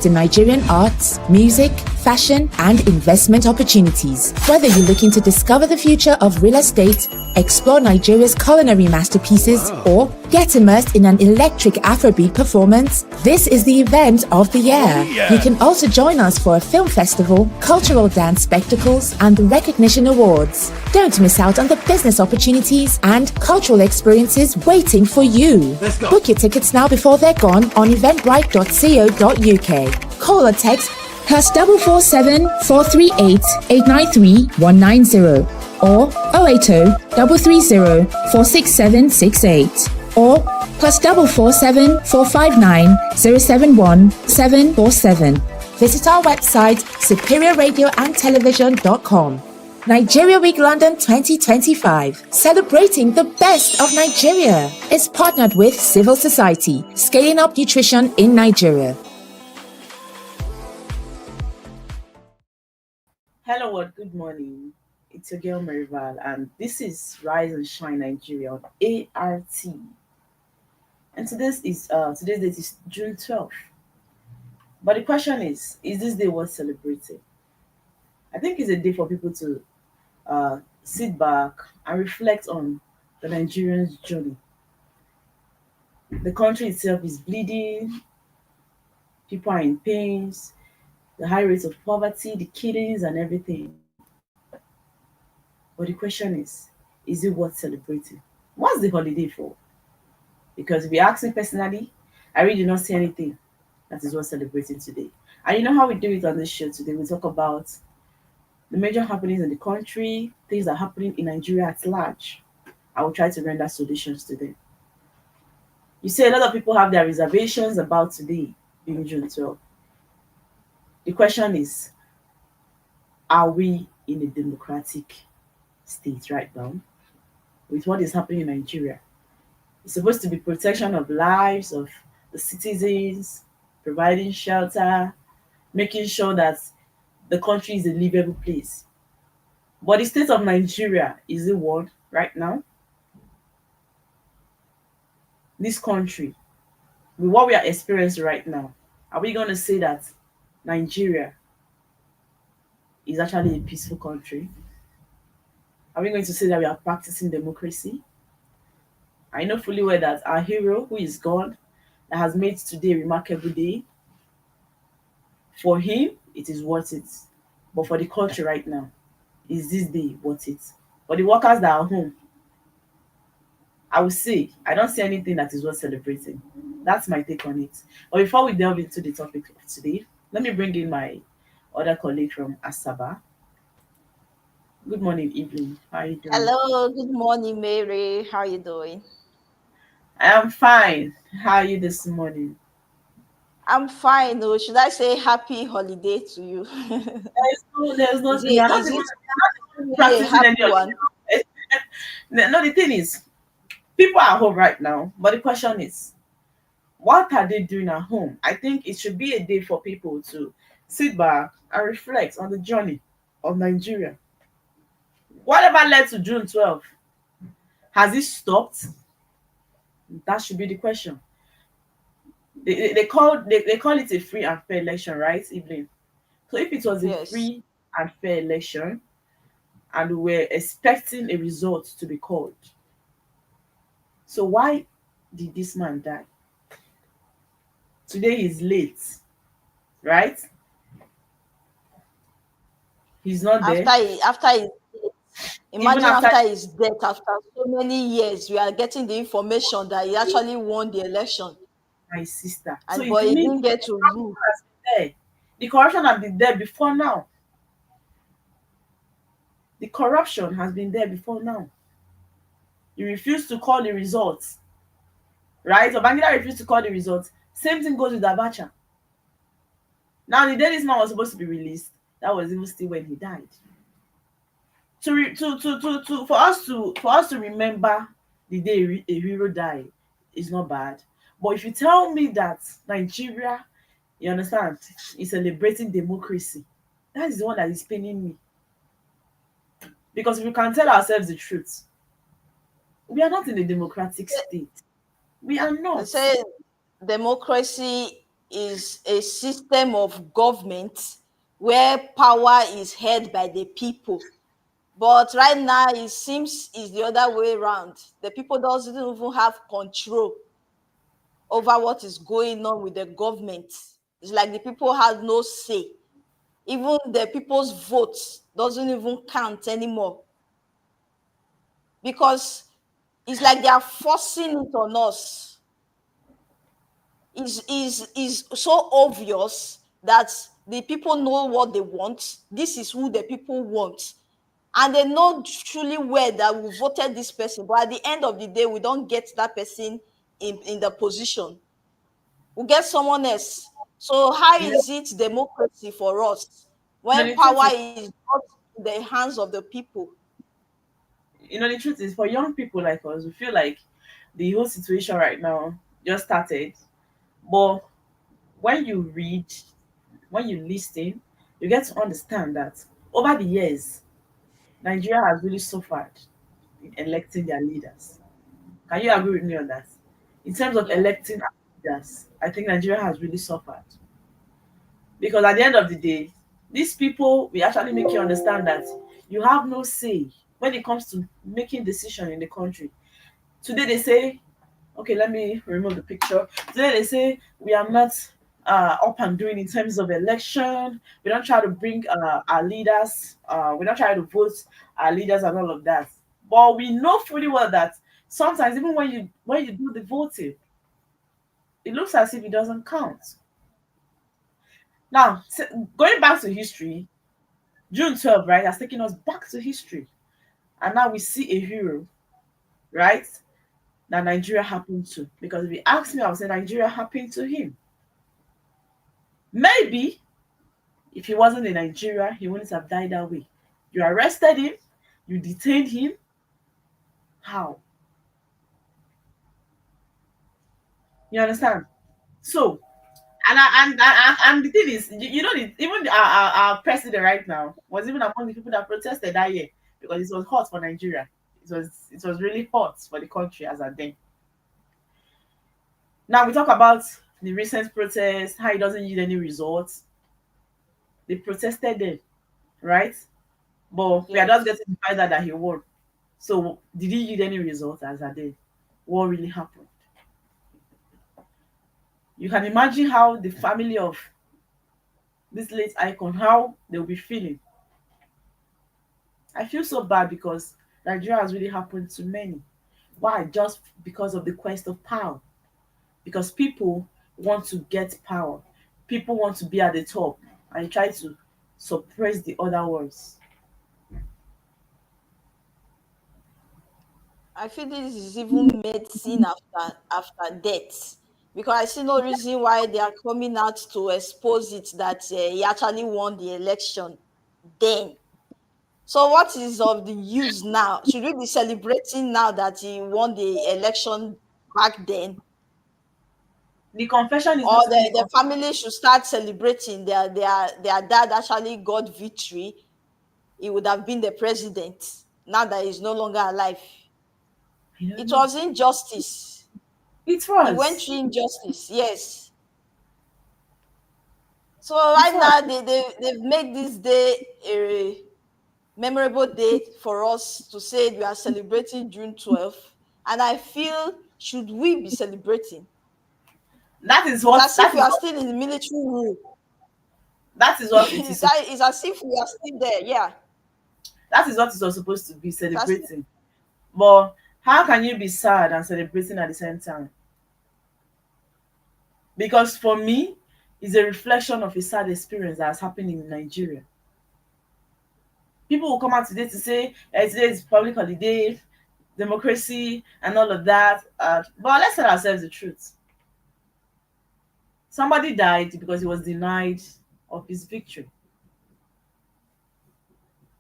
best in Nigerian arts, music, fashion, and investment opportunities. Whether you're looking to discover the future of real estate, explore Nigeria's culinary masterpieces, or get immersed in an electric Afrobeat performance, this is the event of the year. You can also join us for a film festival, cultural dance spectacles, and the recognition awards. Don't miss out on the business opportunities and cultural experiences waiting for you. Book your tickets now before they're gone on eventbrite.co.uk. Call or text +447 438 893 190 or 080 330 46768 or +447 459 071 747. Visit our website superiorradioandtelevision.com. Nigeria Week London 2025, celebrating the best of Nigeria, is partnered with Civil Society, scaling up nutrition in Nigeria. Hello world, good morning. It's your girl Marival, and this is Rise and Shine Nigeria on ART. And today's date is June 12th. But the question is this day worth celebrating? I think it's a day for people to sit back and reflect on the Nigerians' journey. The country itself is bleeding, people are in pains, the high rates of poverty, the killings and everything. But the question is it worth celebrating? What's the holiday for? Because if you ask me personally, I really do not see anything that is worth celebrating today. And you know how we do it on this show today? We talk about the major happenings in the country, things that are happening in Nigeria at large. I will try to render solutions to them. You see, a lot of people have their reservations about today being June 12th. The question is, are we in a democratic state right now with what is happening in Nigeria? It's supposed to be protection of lives of the citizens, providing shelter, making sure that the country is a livable place. But the state of Nigeria is the one right now. This country, with what we are experiencing right now, are we going to say that Nigeria is actually a peaceful country? Are we going to say that we are practicing democracy? I know fully well that our hero, who is gone, that has made today a remarkable day, for him, it is worth it. But for the country right now, is this day worth it? For the workers that are home, I will say, I don't see anything that is worth celebrating. That's my take on it. But before we delve into the topic of today, let me bring in my other colleague from Asaba. Good morning, Evelyn. How are you doing? Hello, good morning, Mary. How are you doing? I am fine. How are you this morning? I'm fine. Oh, should I say happy holiday to you? There's no, Is we are not it even really a practicing any happy of one? it. No, the thing is, people are at home right now, but the question is, what are they doing at home? I think it should be a day for people to sit back and reflect on the journey of Nigeria. Whatever led to June 12th, has it stopped? That should be the question. They call it a free and fair election, right, Evelyn? So if it was a Yes. free and fair election and we were expecting a result to be called, so why did this man die? Today is late, right? He's not there. Even Imagine after after his death, after so many years, we are getting the information that he actually won the election, my sister. So but it he means didn't get to rule. has been there. The corruption has been there before now. The corruption has been there before now. You refuse to call the results, right? So Babangida refused to call the results. Same thing goes with Abacha. Now, the day this man was supposed to be released, that was even still when he died. For us to remember the day a hero died is not bad. But if you tell me that Nigeria, you understand, is celebrating democracy, that is the one that is paining me. Because if we can tell ourselves the truth, we are not in a democratic state. We are They not. say democracy is a system of government where power is held by the people. But right now, it seems it's the other way around. The people doesn't even have control over what is going on with the government. It's like the people have no say. Even the people's votes doesn't even count anymore, because it's like they are forcing it on us. Is so obvious that the people know what they want. This is who the people want, and they know truly well that we voted this person, but at the end of the day we don't get that person in the position. We get someone else. So how You know, is it democracy for us when the truth power is, is not in the hands of the people? the truth is, for young people like us, we feel like the whole situation right now just started. But when you read, when you listen, you get to understand that over the years, Nigeria has really suffered in electing their leaders. Can you agree with me on that? In terms of Yeah. electing our leaders, I think Nigeria has really suffered. Because at the end of the day, these people will actually make you understand that you have no say when it comes to making decision in the country. Today they say, okay, let me remove the picture. Today they say we are not up and doing in terms of election. We don't try to bring our leaders. We don't try to vote our leaders and all of that. But we know fully well that sometimes even when you do the voting, it looks as if it doesn't count. Now, going back to history, June 12th, right, has taken us back to history. And now we see a hero, right, that Nigeria happened to. Because if you ask me, I would say Nigeria happened to him. Maybe if he wasn't in Nigeria, he wouldn't have died that way. You arrested him, you detained him. How? You understand? So, and the thing is, even our president right now was even among the people that protested that year because it was hot for Nigeria. It was really hot for the country as at then. Now we talk about the recent protest, how it doesn't yield any results. They protested then, right? But we are just Yes. getting the fact that he won. So did he yield any results as at then? What really happened? You can imagine how the family of this late icon, how they'll be feeling. I feel so bad because Nigeria has really happened to many. Why? Just because of the quest of power. Because people want to get power. People want to be at the top and try to suppress the other ones. I feel this is even medicine after death, because I see no reason why they are coming out to expose it that he actually won the election then. So what is of the use now? Should we be celebrating now that he won the election back then? The confession is Or not even the the family should start celebrating their dad actually got victory? He would have been the president now that he's no longer alive. I don't It know. was injustice. It He went was. through injustice, yes. So It right was. now they've made this day a memorable day for us to say we are celebrating June 12th. And I feel, should we be celebrating? That is It's what as if that we is are what still in the military rule. that is what it is. That is as if we are still there. Yeah. That is what it was supposed to be It's as if, celebrating. But how can you be sad and celebrating at the same time? Because for me, it's a reflection of a sad experience that has happened in Nigeria. People will come out today to say today is public holiday, democracy, and all of that. But let's tell ourselves the truth. Somebody died because he was denied of his victory.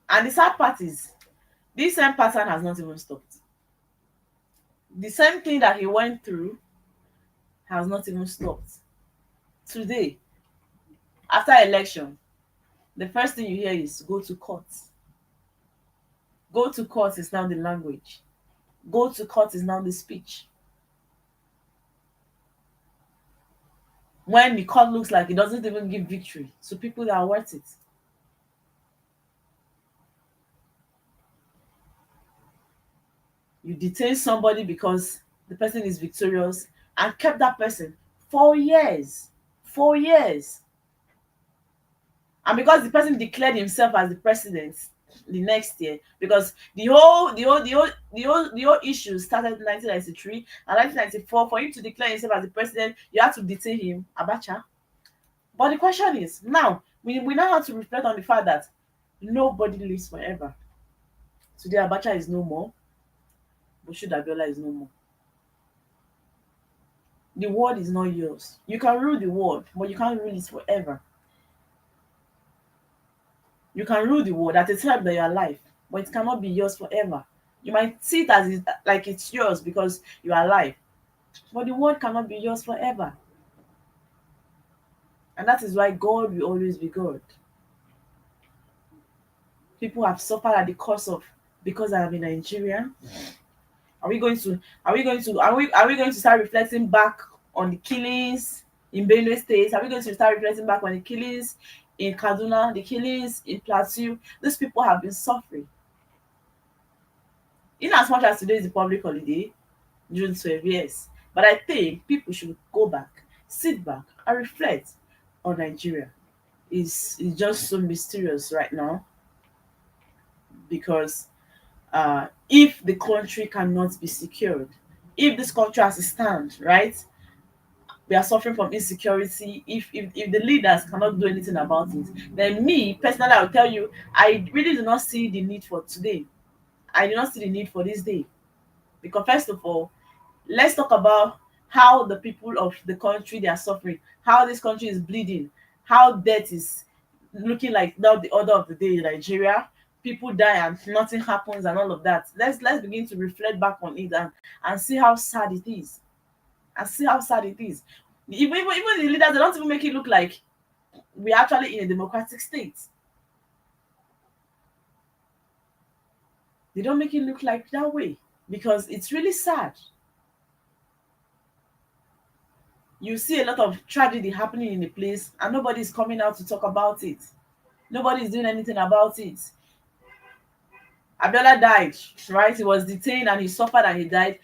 And the sad part is, this same pattern has not even stopped. The same thing that he went through has not even stopped. Today, after election, the first thing you hear is go to court. Go to court is now the language. Go to court is now the speech. when the court looks like it doesn't even give victory to people that are worth it. You detain somebody because the person is victorious and kept that person for years. 4 years. And because the person declared himself as the president the next year, because the whole issue started in 1993 and 1994. For him to declare himself as the president, you have to detain him, Abacha. But the question is, now we now have to reflect on the fact that nobody lives forever. Today Abacha is no more, Moshood Abiola is no more. The world is not yours. You can rule the world, but you can't rule it forever. You can rule the world at a time that you're alive, but it cannot be yours forever. You might see it as like it's yours because you are alive, but the world cannot be yours forever. And that is why God will always be God. People have suffered at the cost of, because I am in Nigeria. Are we going to start reflecting back on the killings in Benue State? Are we going to start reflecting back on the killings in Kaduna, the killings in Plateau? These people have been suffering. In as much as today is a public holiday, June 12, yes. But I think people should go back, sit back, and reflect on Nigeria. It's just so mysterious right now, because if the country cannot be secured, if this country has to stand, right? We are suffering from insecurity. If the leaders cannot do anything about it, then me personally, I will tell you, I really do not see the need for today. I do not see the need for this day. Because first of all, let's talk about how the people of the country, they are suffering, how this country is bleeding, how death is looking like now the order of the day in Nigeria. People die and nothing happens and all of that. Let's begin to reflect back on it and see how sad it is. And see how sad it is. Even the leaders, they don't even make it look like we're actually in a democratic state. They don't make it look like that way, because it's really sad. You see a lot of tragedy happening in the place and nobody is coming out to talk about it. Nobody is doing anything about it. Abiola died, right? He was detained and he suffered and he died.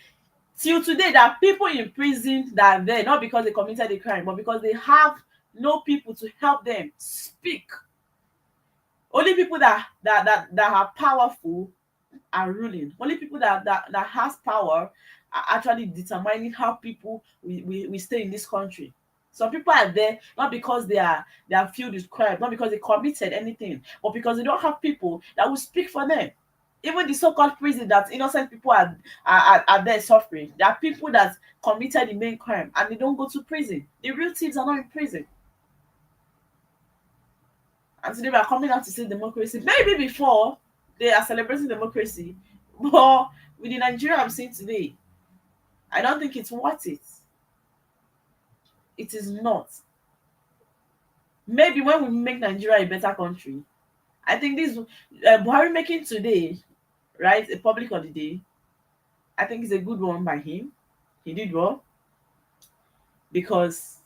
Till today, there are people in prison that are there not because they committed a crime, but because they have no people to help them speak. Only people that are powerful are ruling. Only people that has power are actually determining how people we stay in this country. Some people are there not because they are filled with crime, not because they committed anything, but because they don't have people that will speak for them. Even the so-called prison that innocent people are there suffering, there are people that committed the main crime and they don't go to prison. The real thieves are not in prison. And today we are coming out to say democracy. Maybe before they are celebrating democracy, but with the Nigeria I'm seeing today, I don't think it's worth it. It is not. Maybe when we make Nigeria a better country, I think this Buhari making today, right, a public holiday, I think it's a good one by him. He did well, because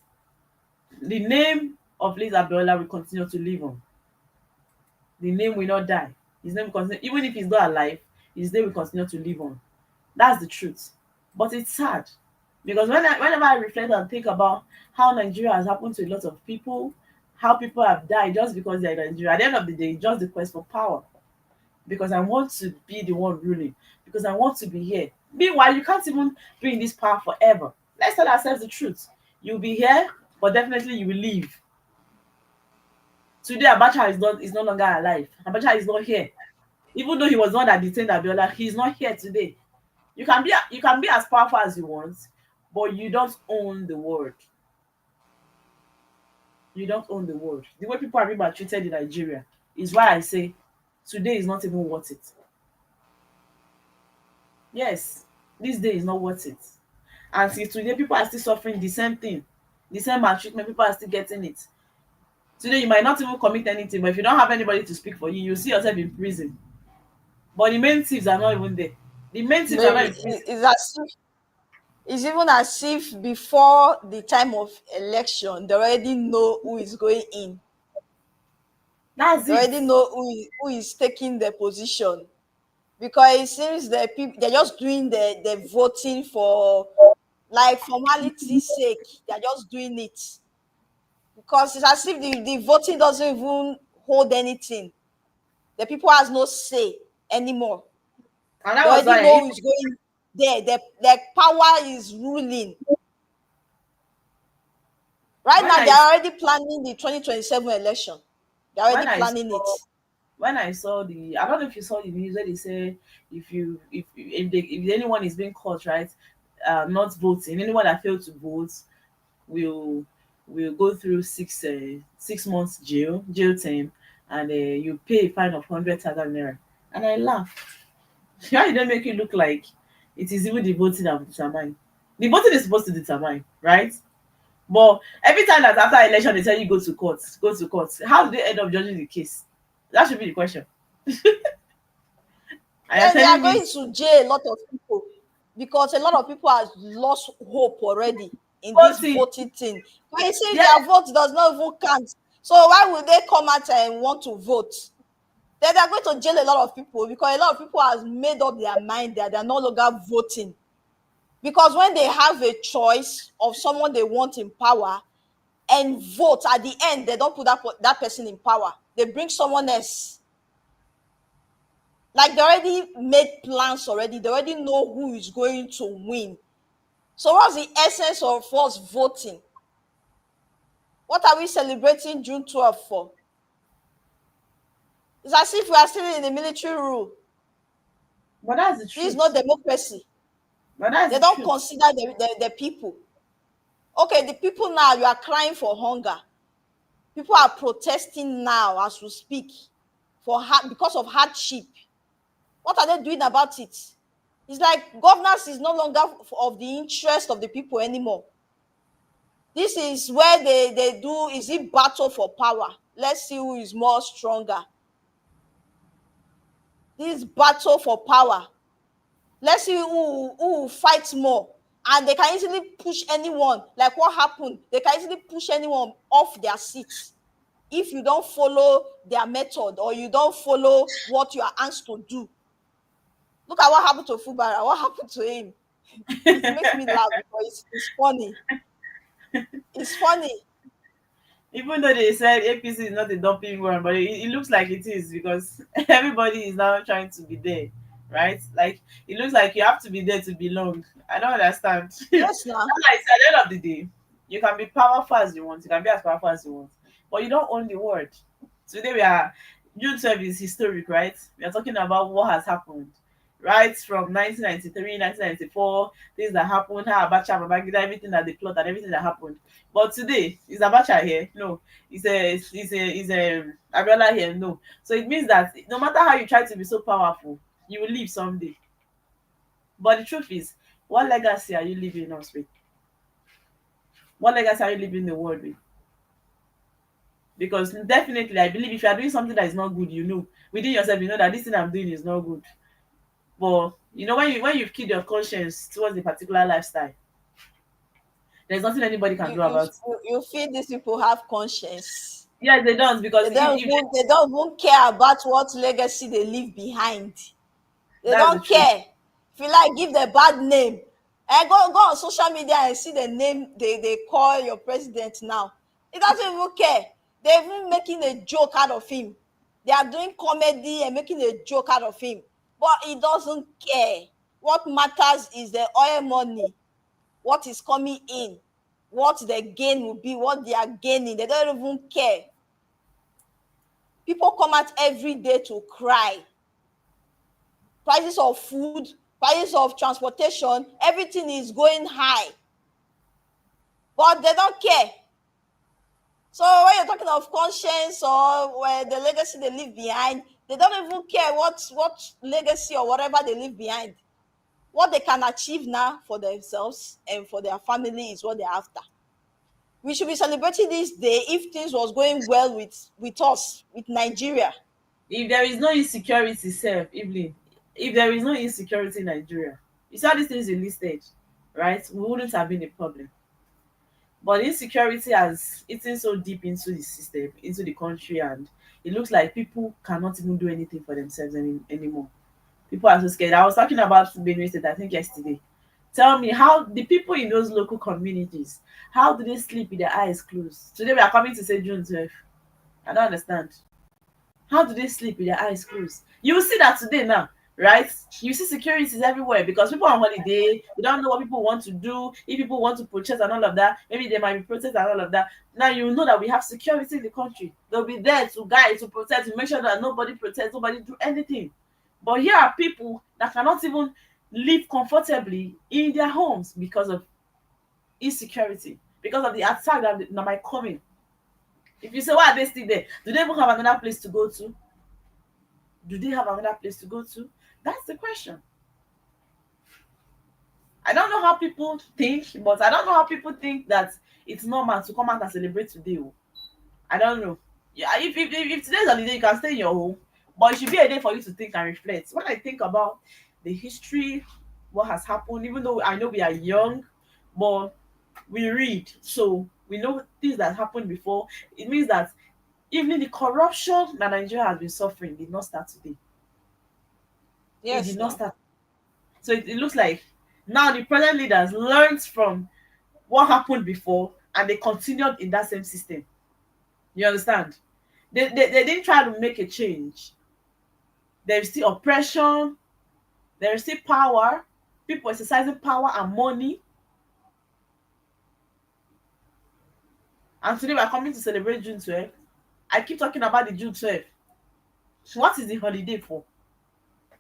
the name of Liz Abiola will continue to live on. The name will not die. His name will continue, even if he's not alive, his name will continue to live on. That's the truth. But it's sad, because whenever I reflect and think about how Nigeria has happened to a lot of people, how people have died just because they're in Nigeria, at the end of the day, it's just the quest for power. Because I want to be the one ruling, because I want to be here. Meanwhile, you can't even be in this power forever. Let's tell ourselves the truth. You'll be here, but definitely you will leave. Today, Abacha is no longer alive. Abacha is not here. Even though he was the one that detained Abiola, he's not here today. You can be as powerful as you want, but you don't own the world. You don't own the world. The way people are being treated in Nigeria is why I say today is not even worth it. Yes, this day is not worth it. And see, today people are still suffering the same thing, the same maltreatment. People are still getting it. Today you might not even commit anything, but if you don't have anybody to speak for you, you see yourself in prison. But the main thieves are not even there. The main thieves are not in prison. It's as if It's even as if before the time of election, they already know who is going in. That's They it. already know who is taking the position, because it seems that people, they're just doing the voting for like formality's sake. They're just doing it because it's as if the voting doesn't even hold anything. The people has no say anymore. And They that was already why know who is going there. The power is ruling. Right when now, I they're already planning the 2027 election. They're when already I planning it. saw when I saw the, I don't know if you saw the news where they say if anyone is being caught, right, not voting, anyone that failed to vote will go through 6 months jail term, and you pay a fine of 100,000 naira. And I laugh. Why did they make it look like it is even the voting that will determine? The voting is supposed to determine, right? But every time that after election they tell you go to court, go to court, how do they end up judging the case? That should be the question. And you're Then they are telling me going to jail a lot of people because a lot of people have lost hope already in this voting, voting thing. But you see, yeah, their vote does not even count. So why would they come out and want to vote? Then they are going to jail a lot of people because a lot of people have made up their mind that they're no longer voting. Because when they have a choice of someone they want in power and vote, at the end, they don't put that person in power. They bring someone else. Like they already made plans already. They already know who is going to win. So what's the essence of us voting? What are we celebrating June 12th for? It's as if we are still in the military rule. but that's the This is truth. not democracy. But that's They the don't truth. consider the people. Okay, the people now, you are crying for hunger. People are protesting now as we speak because of hardship. What are they doing about it? It's like governance is no longer of the interest of the people anymore. This is where they do, is it battle for power? Let's see who is more stronger. This battle for power. Let's see who fights more. And they can easily push anyone. Like what happened? They can easily push anyone off their seats if you don't follow their method or you don't follow what you are asked to do. Look at what happened to Fubara. What happened to him? It makes me laugh because it's funny. It's funny. Even though they said APC is not a dumping one, but it looks like it is, because everybody is now trying to be there, right? Like it looks like you have to be there to belong. I don't understand. Yes, now. That's like, at the end of the day, you can be powerful as you want, you can be as powerful as you want, but you don't own the world. Today we are, June 12th is historic, right? We are talking about what has happened, right? From 1993, 1994, things that happened, how Abacha, Babangida, everything that they plot and everything that happened. But today, is Abacha here? No. Is a Abiola here? No. So it means that no matter how you try to be so powerful, you will leave someday. But the truth is, what legacy are you leaving us with? What legacy are you leaving the world with? Because definitely, I believe if you are doing something that is not good, you know within yourself, you know that this thing I'm doing is not good. But you know, when you've killed your conscience towards a particular lifestyle, there's nothing anybody can You do you about it. you feel these people have conscience. Yes, they don't, because if They don't even care about what legacy they leave behind. They that's the don't truth. care. If you like, give the bad name. And go on social media and see the name they call your president now. He doesn't even care. They're even making a joke out of him. They are doing comedy and making a joke out of him. But he doesn't care. What matters is the oil money, what is coming in, what the gain will be, what they are gaining. They don't even care. People come out every day to cry. Prices of food, prices of transportation, everything is going high. But they don't care. So when you're talking of conscience or where the legacy they leave behind, they don't even care what legacy or whatever they leave behind. What they can achieve now for themselves and for their family is what they're after. We should be celebrating this day if things was going well with us, with Nigeria. If there is no insecurity, self, Evelyn, if there is no insecurity in Nigeria, you see all these things you listed. right, we wouldn't have been a problem. But insecurity has eaten so deep into the system, into the country, and it looks like people cannot even do anything for themselves anymore. People are so scared. I was talking about Benue State, I think yesterday. Tell me how the people in those local communities, how do they sleep with their eyes closed? Today we are coming to say June 12th. I don't understand. How do they sleep with their eyes closed? You will see that today now, right? You see securities everywhere because people are on holiday. You don't know what people want to do. If people want to protest and all of that, maybe they might be protest and all of that. Now you know that we have security in the country. They'll be there to guide, to protect, to make sure that nobody protests, nobody do anything. But here are people that cannot even live comfortably in their homes because of insecurity, because of the attack that might come in. If you say, why are they still there? Do they even have another place to go to? Do they have another place to go to? That's the question. I don't know how people think, but I don't know how people think that it's normal to come out and celebrate today. Oh. I don't know. Yeah, if today's holiday, you can stay in your home, but it should be a day for you to think and reflect. When I think about the history, what has happened, even though I know we are young, but we read, so we know things that happened before. It means that even the corruption that Nigeria has been suffering did not start today. It did Yes, not now. start. So it looks like now the present leaders learned from what happened before and they continued in that same system. You understand? They didn't try to make a change. There is still oppression, there is still power, people exercising power and money. And today we're coming to celebrate June 12th. I keep talking about the June 12th. What is the holiday for?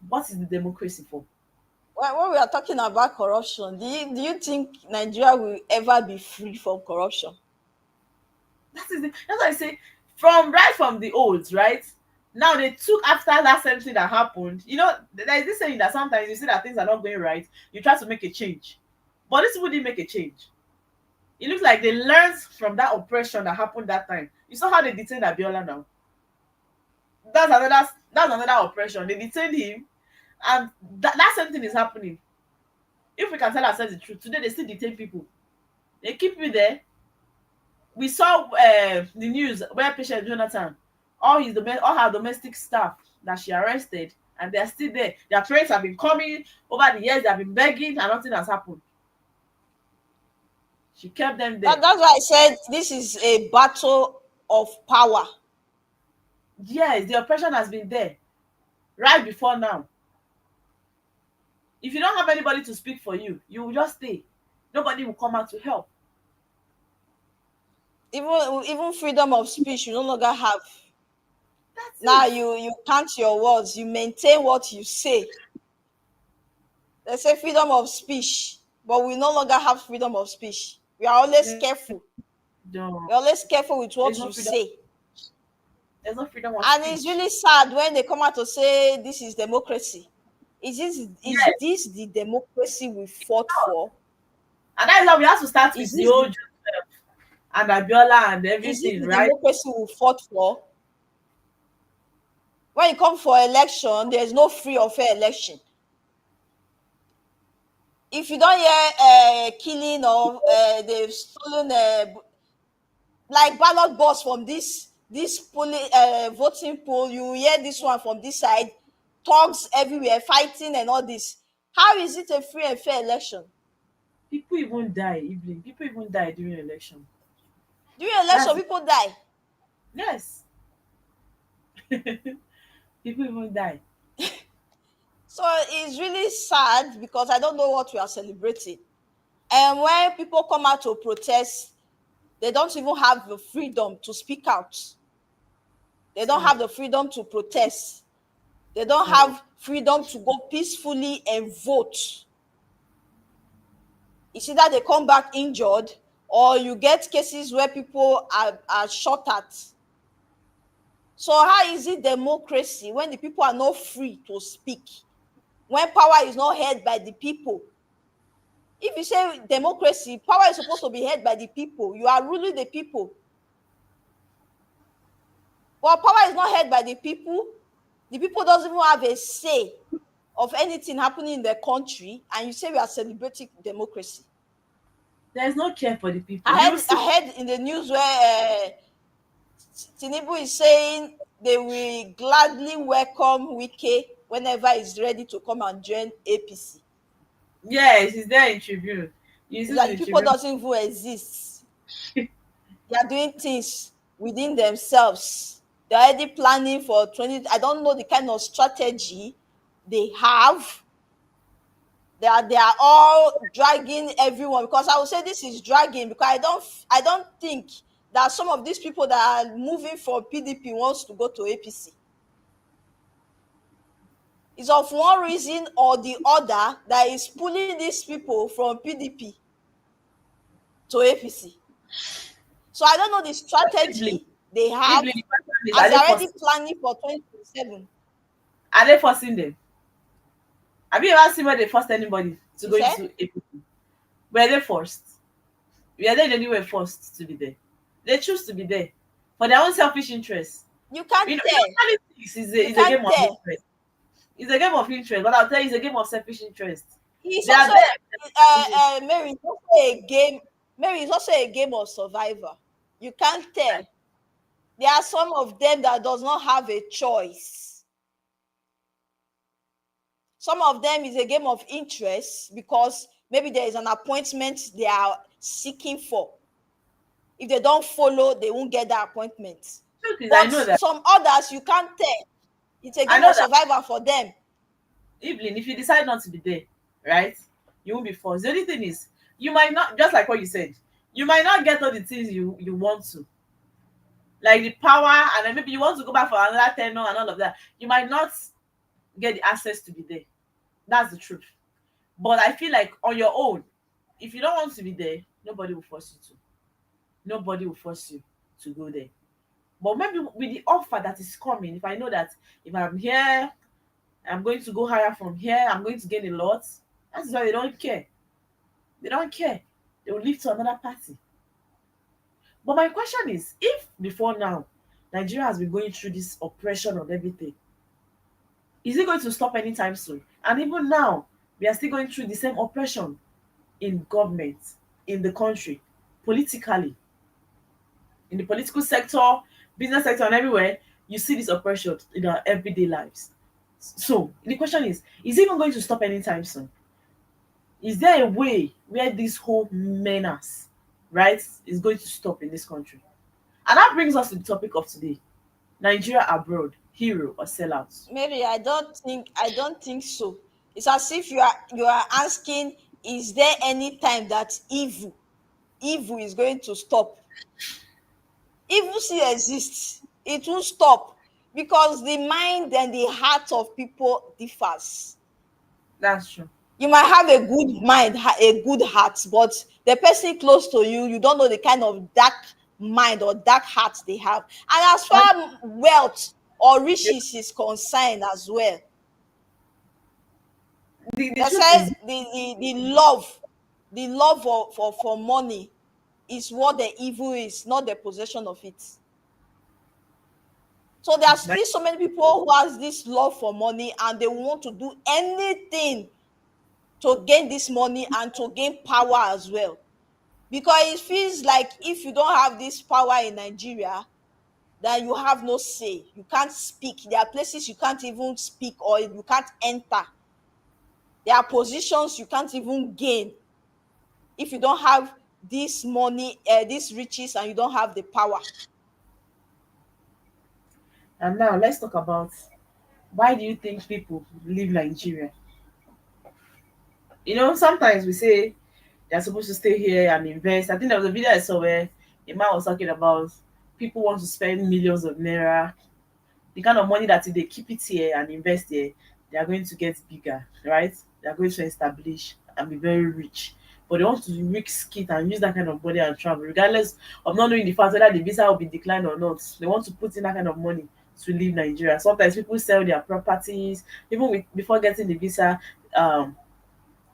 What is the democracy for? When we are talking about corruption, do you think Nigeria will ever be free from corruption? That's why I say from right from the old, right? Now they took after that same thing that happened. You know, there is this saying that sometimes you see that things are not going right, you try to make a change. But this people didn't make a change. It looks like they learned from that oppression that happened that time. You saw how they detained Abiola now. That's another oppression. They detained him, and that same thing is happening. If we can tell ourselves the truth, today they still detain people. They keep you there. We saw the news where patient Jonathan, all her domestic staff that she arrested, and they are still there. Their parents have been coming over the years, they have been begging, and nothing has happened. She kept them there. That's why I said this is a battle of power. Yes, the oppression has been there right before now. If you don't have anybody to speak for you, you will just stay. Nobody will come out to help. Even freedom of speech you no longer have. That's Now it. you count your words, you maintain what you say. They say freedom of speech, but we no longer have freedom of speech. We are always careful. No, We're always careful with there's what no you freedom. say. There's no freedom of And it's speech. really sad when they come out to say this is democracy. Is Yes, this the democracy we fought for? and that is how we have to start Is with the this old the Joseph and Abiola and is this everything, the right? democracy we fought for? When you come for election, there's no free or fair election. If you don't hear killing or they've stolen like ballot box from this polling voting poll, you hear this one from this side, thugs everywhere fighting and all this. How is it a free and fair election? People even die, Evelyn. People even die during election. During election, That's people die. yes. People even die. So it's really sad because I don't know what we are celebrating. And when people come out to protest, they don't even have the freedom to speak out. They don't Sad. have the freedom to protest. They don't Sad. have freedom to go peacefully and vote. It's either they come back injured or you get cases where people are shot at. So how is it democracy when the people are not free to speak? When power is not held by the people? If you say democracy, power is supposed to be held by the people. You are ruling the people. But power is not held by the people. The people doesn't even have a say of anything happening in the country, and you say we are celebrating democracy. There's no care for the people. I You heard, will see. I heard in the news where Tinubu is saying they will gladly welcome Wike whenever he's ready to come and join APC. Yes, it's there in Tribune. You It's see like the the people Tribune. doesn't even exist. They are doing things within themselves. They're already planning for 20. I don't know the kind of strategy they have. They are all dragging everyone, because I would say this is dragging, because I don't think that some of these people that are moving from PDP wants to go to APC. It's of one reason or the other that is pulling these people from PDP to APC. So I don't know the Ibli, strategy they have, Ibli, the question is, as they're already planning for 2027. are they forcing them? Have you ever seen where they forced anybody to You go said? into APC? Were they forced? Were they in any way forced to be there? They choose to be there for their own selfish interests. You can't tell. Politics You is a can't game of tell. interest. It's a game of interest, but I'll tell you, it's a game of selfish interest. It's They are also there. Mary. It's also a game. Mary is also a game of survivor. You can't tell. There are some of them that does not have a choice. Some of them is a game of interest, because maybe there is an appointment they are seeking for. If they don't follow, they won't get that appointment. Truth is, I But know that. some others, you can't tell. It's a I game know of that. survivor for them. Evelyn, if you decide not to be there, right, you won't be forced. The only thing is, you might not, just like what you said, you might not get all the things you want to, like the power, and then maybe you want to go back for another tenure and all of that. You might not get the access to be there. That's the truth. But I feel like on your own, if you don't want to be there, nobody will force you to. Nobody will force you to go there. But maybe with the offer that is coming, if I know that if I'm here, I'm going to go higher from here, I'm going to gain a lot. That's why they don't care. They don't care. They will leave to another party. But my question is, if before now Nigeria has been going through this oppression of everything, is it going to stop anytime soon? And even now, we are still going through the same oppression in government, in the country, politically, in the political sector, business sector, and everywhere. You see this oppression in our everyday lives. So the question is it even going to stop anytime soon? Is there a way where this whole menace, right, is going to stop in this country? And that brings us to the topic of today: Nigeria abroad, hero or sellout? Maybe I don't think so. It's as if you are asking, is there any time that evil is going to stop? Evil still exists. It won't stop, because the mind and the heart of people differs. That's true. You might have a good mind, a good heart, but the person close to you, you don't know the kind of dark mind or dark heart they have. And as far That's, as wealth or yeah, riches is concerned as well, the they truth say is, the love for money is what the evil is, not the possession of it. So there are like, still so many people who has this love for money, and they want to do anything to gain this money and to gain power as well. Because it feels like if you don't have this power in Nigeria, then you have no say. You can't speak. There are places you can't even speak, or you can't enter. There are positions you can't even gain if you don't have this money, these riches, and you don't have the power. and now let's talk about, why do you think people leave Nigeria? Sometimes we say they're supposed to stay here and invest. I think there was a video I saw where a man was talking about people want to spend millions of naira, the kind of money that if they keep it here and invest here, they are going to get bigger, right? They are going to establish and be very rich. But they want to risk it and use that kind of money and travel, regardless of not knowing the fact whether the visa will be declined or not. They want to put in that kind of money to leave Nigeria. Sometimes people sell their properties, even before getting the visa, um,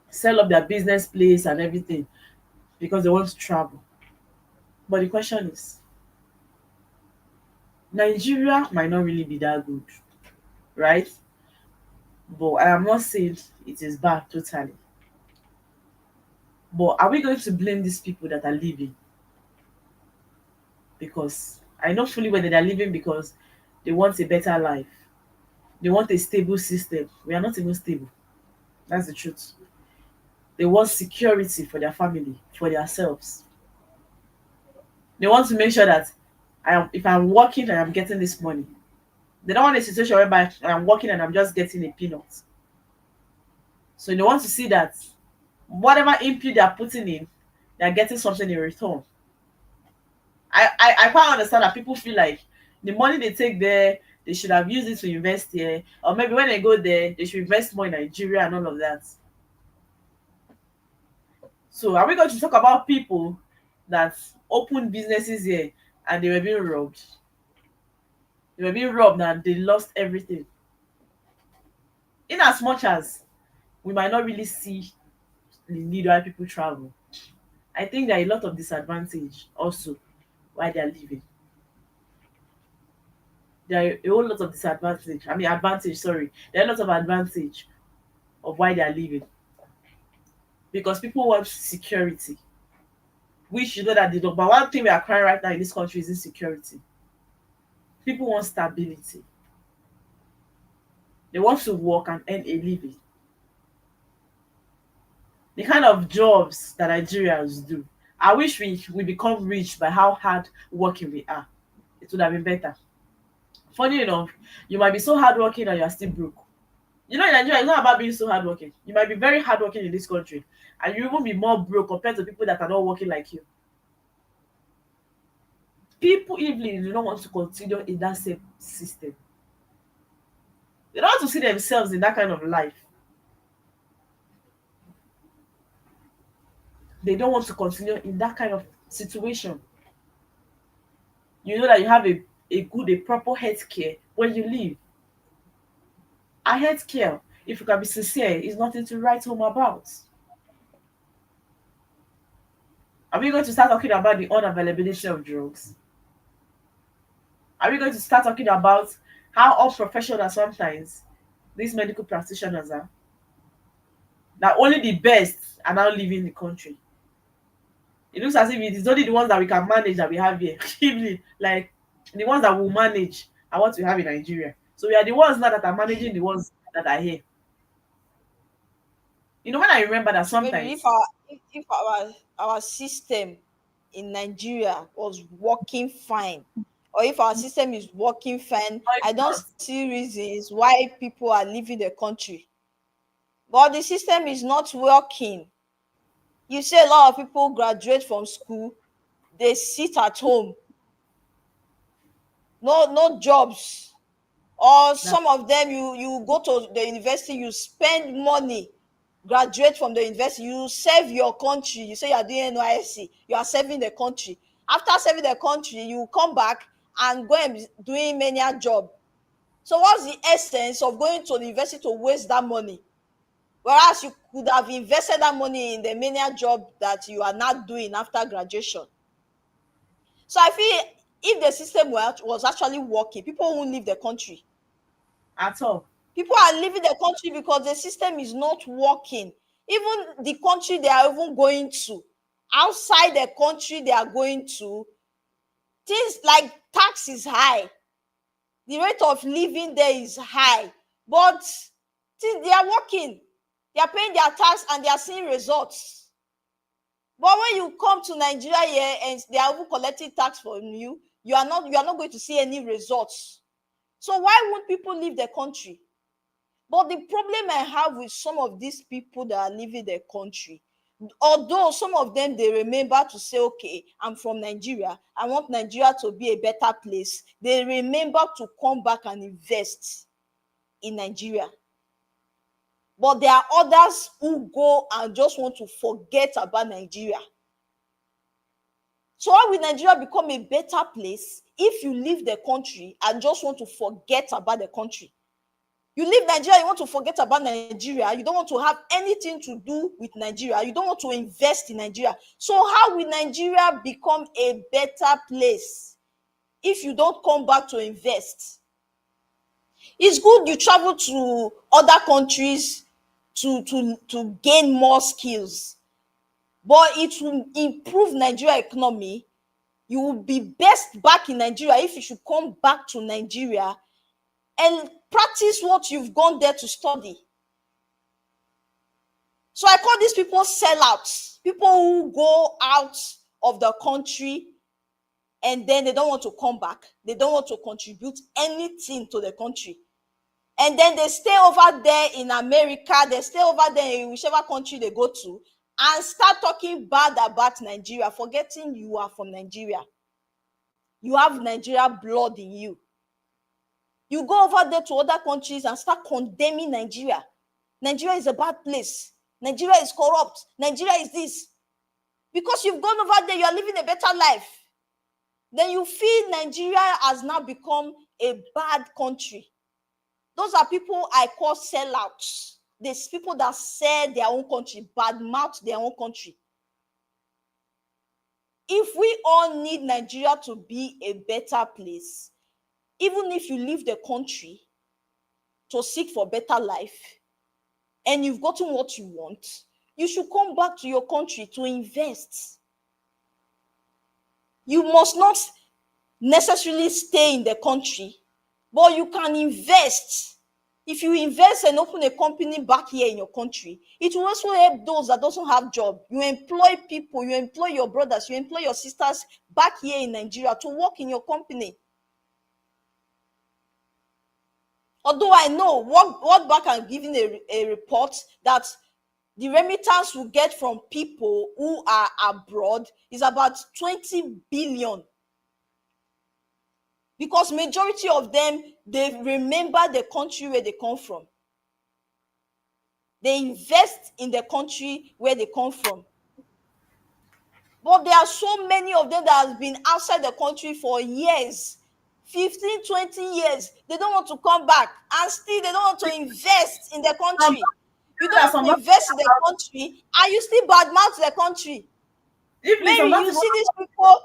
sell up their business place and everything because they want to travel. But the question is, Nigeria might not really be that good, right? But I am not saying it is bad totally. But are we going to blame these people that are living? Because I know fully whether they are living because they want a better life. They want a stable system. We are not even stable. That's the truth. They want security for their family, for themselves. They want to make sure that if I'm working and I'm getting this money. They don't want a situation whereby I'm working and I'm just getting a peanut. So they want to see that whatever input they are putting in, they are getting something in return. I quite understand that people feel like the money they take there, they should have used it to invest here, or maybe when they go there, they should invest more in Nigeria and all of that. So are we going to talk about people that opened businesses here and they were being robbed? They were being robbed and they lost everything. In as much as we might not really see the need why people travel, I think there are a lot of disadvantage also why they are leaving. There are a whole lot of disadvantage. I mean advantage, sorry. There are a lot of advantage of why they are leaving. Because people want security. Which you know that the number one thing we are crying right now in this country is insecurity. People want stability. They want to work and earn a living. The kind of jobs that Nigerians do. I wish we become rich by how hard working we are. It would have been better. Funny enough, you might be so hardworking and you are still broke. You know, in Nigeria, it's not about being so hardworking. You might be very hardworking in this country, and you even be more broke compared to people that are not working like you. People even do not want to continue in that same system. They don't want to see themselves in that kind of life. They don't want to continue in that kind of situation. You know that you have a proper health care when you live. A health care, if you can be sincere, is nothing to write home about. Are we going to start talking about the unavailability of drugs? Are we going to start talking about how unprofessional sometimes these medical practitioners are? That only the best are now leaving the country. It looks as if it is only the ones that we can manage that we have here. Even like the ones that will manage are what we have in Nigeria. So we are the ones now that are managing the ones that are here. You know, when I remember that Maybe sometimes if our system in Nigeria was working fine, or if our system is working fine, no, I it's don't not. see reasons why people are leaving the country. But the system is not working. You see a lot of people graduate from school, they sit at home, no jobs. Or That, some of them, you go to the university, you spend money, graduate from the university, you serve your country. You say you are doing NYSC, you are serving the country. After serving the country, you come back and go and be doing menial job. So what's the essence of going to the university to waste that money, whereas you could have invested that money in the menial job that you are not doing after graduation? So I feel if the system was actually working, people won't leave the country. at all. People are leaving the country because the system is not working. Even the country they are even going to, outside the country they are going to, things like tax is high, the rate of living there is high, but they are working, they are paying their tax and they are seeing results. But when you come to Nigeria here and they are even collecting tax from you, you are not going to see any results. So why won't people leave the country? But the problem I have with some of these people that are leaving the country, although some of them they remember to say, okay, I'm from Nigeria, I want Nigeria to be a better place, they remember to come back and invest in Nigeria. But there are others who go and just want to forget about Nigeria. So how will Nigeria become a better place if you leave the country and just want to forget about the country? You leave Nigeria, you want to forget about Nigeria, you don't want to have anything to do with Nigeria, you don't want to invest in Nigeria. So how will Nigeria become a better place if you don't come back to invest? It's good you travel to other countries to gain more skills, but it will improve Nigeria economy. You will be best back in Nigeria if you should come back to Nigeria and practice what you've gone there to study. So I call these people sellouts, people who go out of the country and then they don't want to come back. They don't want to contribute anything to the country. And then they stay over there in America, they stay over there in whichever country they go to, and start talking bad about Nigeria, forgetting you are from Nigeria. You have Nigeria blood in you. You go over there to other countries and start condemning Nigeria. Nigeria is a bad place. Nigeria is corrupt. Nigeria is this. Because you've gone over there, you are living a better life. Then you feel Nigeria has now become a bad country. Those are people I call sellouts. There's people that sell their own country, badmouth their own country. If we all need Nigeria to be a better place, even if you leave the country to seek for better life and you've gotten what you want, you should come back to your country to invest. You must not necessarily stay in the country, but you can invest. If you invest and open a company back here in your country, it will also help those that don't have job. You employ people, you employ your brothers, you employ your sisters back here in Nigeria to work in your company. Although I know World Bank are giving a report that the remittance we get from people who are abroad is about 20 billion. Because majority of them, they remember the country where they come from. They invest in the country where they come from. But there are so many of them that have been outside the country for years, 15, 20 years. They don't want to come back. And still, they don't want to invest in the country. You don't invest in the country, and you still badmouth the country. Maybe you see these people.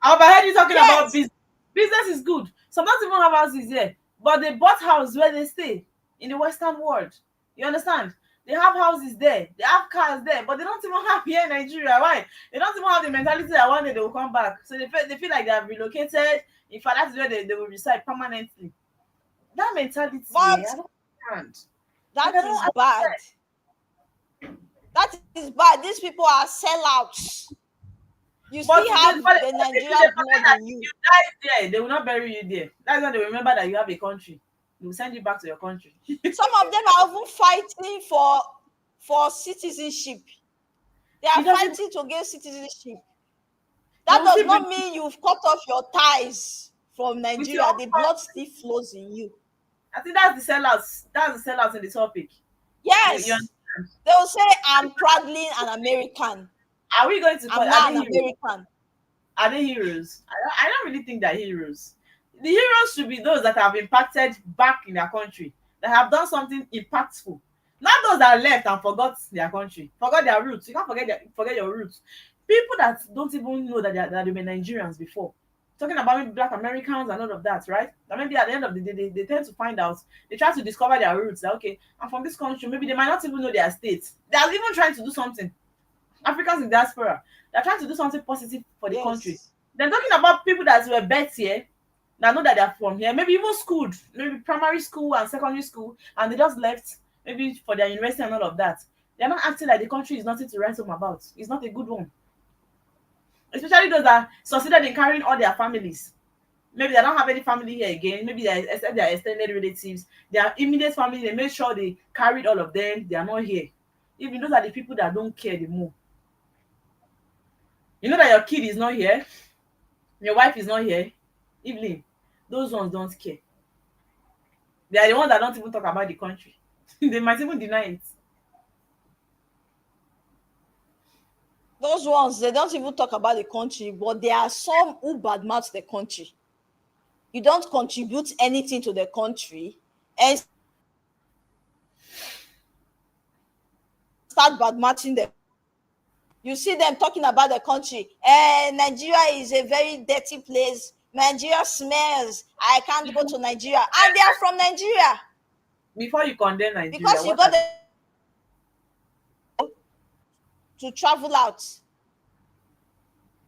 I've heard you talking about business. Business is good. Some don't even have houses here, but they bought house where they stay in the Western world. You understand? They have houses there, they have cars there, but they don't even have here in Nigeria. Why? They don't even have the mentality that one day they will come back. So they feel like they have relocated. In fact, that's where they will reside permanently. That mentality, I don't understand. That is bad. That is bad. These people are sellouts. You still have the Nigerian blood in you. You die there, they will not bury you there. That's when they remember that you have a country. They will send you back to your country. Some of them are even fighting for citizenship. They are fighting to get citizenship. That does not mean you've cut off your ties from Nigeria. The blood still flows in you. I think that's the sellouts. That's the sellouts in the topic. Yes. They will say, I'm proudly an American. Are we going to call an American? Are they heroes? I don't really think they're heroes. The heroes should be those that have impacted back in their country, that have done something impactful. Not those that left and forgot their country, forgot their roots. You can't forget your roots. People that don't even know that they were Nigerians before. Talking about maybe Black Americans and all of that, right? And maybe at the end of the day, they tend to find out, they try to discover their roots. That, okay, I'm from this country. Maybe they might not even know their state. They are even trying to do something. Africans in diaspora, they're trying to do something positive for the country. They're talking about people that were birthed here, that know that they're from here, maybe even schooled, maybe primary school and secondary school, and they just left maybe for their university and all of that. They're not acting like the country is nothing to write home about. It's not a good one. Especially those that succeeded in carrying all their families. Maybe they don't have any family here again. Maybe except their extended relatives, their immediate family, they made sure they carried all of them. They are not here. Even those are the people that don't care the more. You know that your kid is not here, your wife is not here, Evelyn, those ones don't care. They are the ones that don't even talk about the country. They might even deny it. Those ones, they don't even talk about the country, but there are some who badmouth the country. You don't contribute anything to the country and start badmouthing them. You see them talking about the country. Nigeria is a very dirty place. Nigeria smells. I can't go to Nigeria. And they are from Nigeria. Before you condemn Nigeria, Because you what got are to travel out.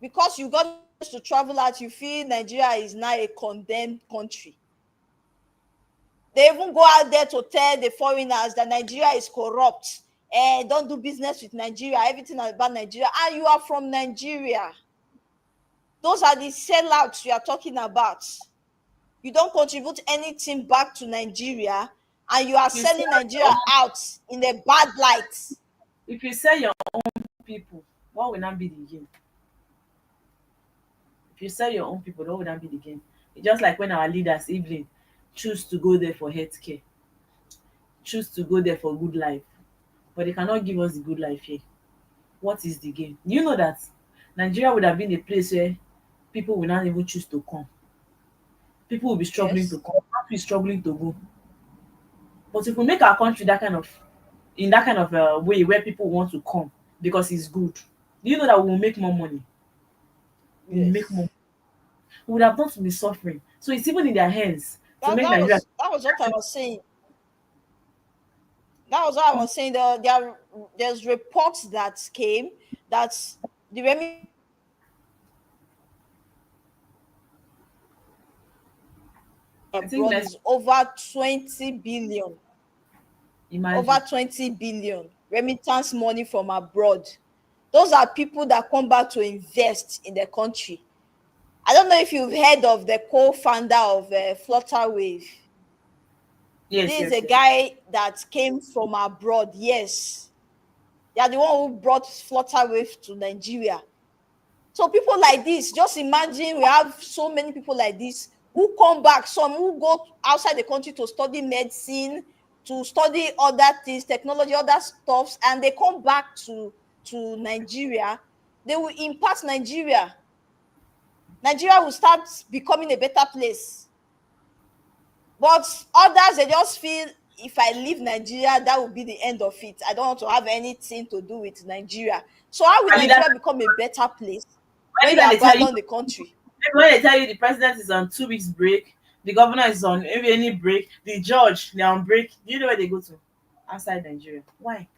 Because you got to travel out, you feel Nigeria is now a condemned country. They even go out there to tell the foreigners that Nigeria is corrupt. Don't do business with Nigeria. Everything about Nigeria. And you are from Nigeria. Those are the sellouts we are talking about. You don't contribute anything back to Nigeria, and you are if you sell selling your Nigeria own, out in a bad light. if you sell your people, what will not be the gain? If you sell your own people, what would not be the gain? It's just like when our leaders, Evelyn, choose to go there for healthcare, choose to go there for good life, but they cannot give us the good life here. What is the gain? Do you know that Nigeria would have been a place where people will not even choose to come? People will be struggling to Yes. come, not be struggling to go. But if we make our country that kind of in that kind of way where people want to come because it's good, do you know that we will make more money? We will make Yes. more. We would have not to be suffering. So it's even in their hands to That, make that Nigeria. was that was what I was saying. That was what I was saying. There's reports that came that the remedy I think abroad next is over 20 billion. Over imagine 20 billion remittance money from abroad. Those are people that come back to invest in the country. I don't know if you've heard of the co-founder of Flutterwave. yes, This is yes, a yes. guy that came from abroad. Yes, they are the one who brought Flutterwave to Nigeria. So people like this, just imagine we have so many people like this who come back, some who go outside the country to study medicine, to study other things, technology, other stuffs, and they come back to Nigeria. They will impact Nigeria. Nigeria will start becoming a better place. But others, they just feel if I leave Nigeria, that will be the end of it. I don't want to have anything to do with Nigeria. So how will And leader, Nigeria become a better place when when you leader they tell you abandon the country? when they tell you the president is on 2 weeks break, the governor is on maybe any break, the judge they're on break. Do you know where they go to? Outside Nigeria. Why?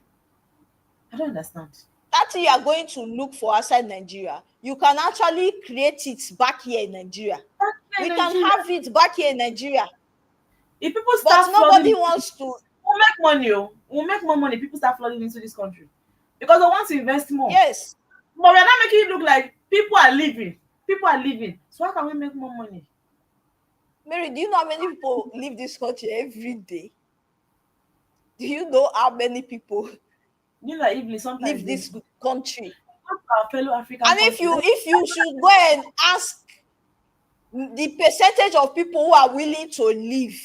I don't understand. That thing you are going to look for outside Nigeria, you can actually create it back here in Nigeria. Back here We in can Nigeria, have it back here in Nigeria, if people but start flooding, nobody wants to. we'll make money. Oh, we'll make more money. People start flooding into this country because they want to invest more. Yes, But we're not making it look like people are leaving. People are leaving. So how can we make more money? Mary, do you know how many people leave this country every day? Do you know how many people You know, that Evelyn, sometimes leave they this country? go to our fellow African And countries. if you should go and ask the percentage of people who are willing to leave,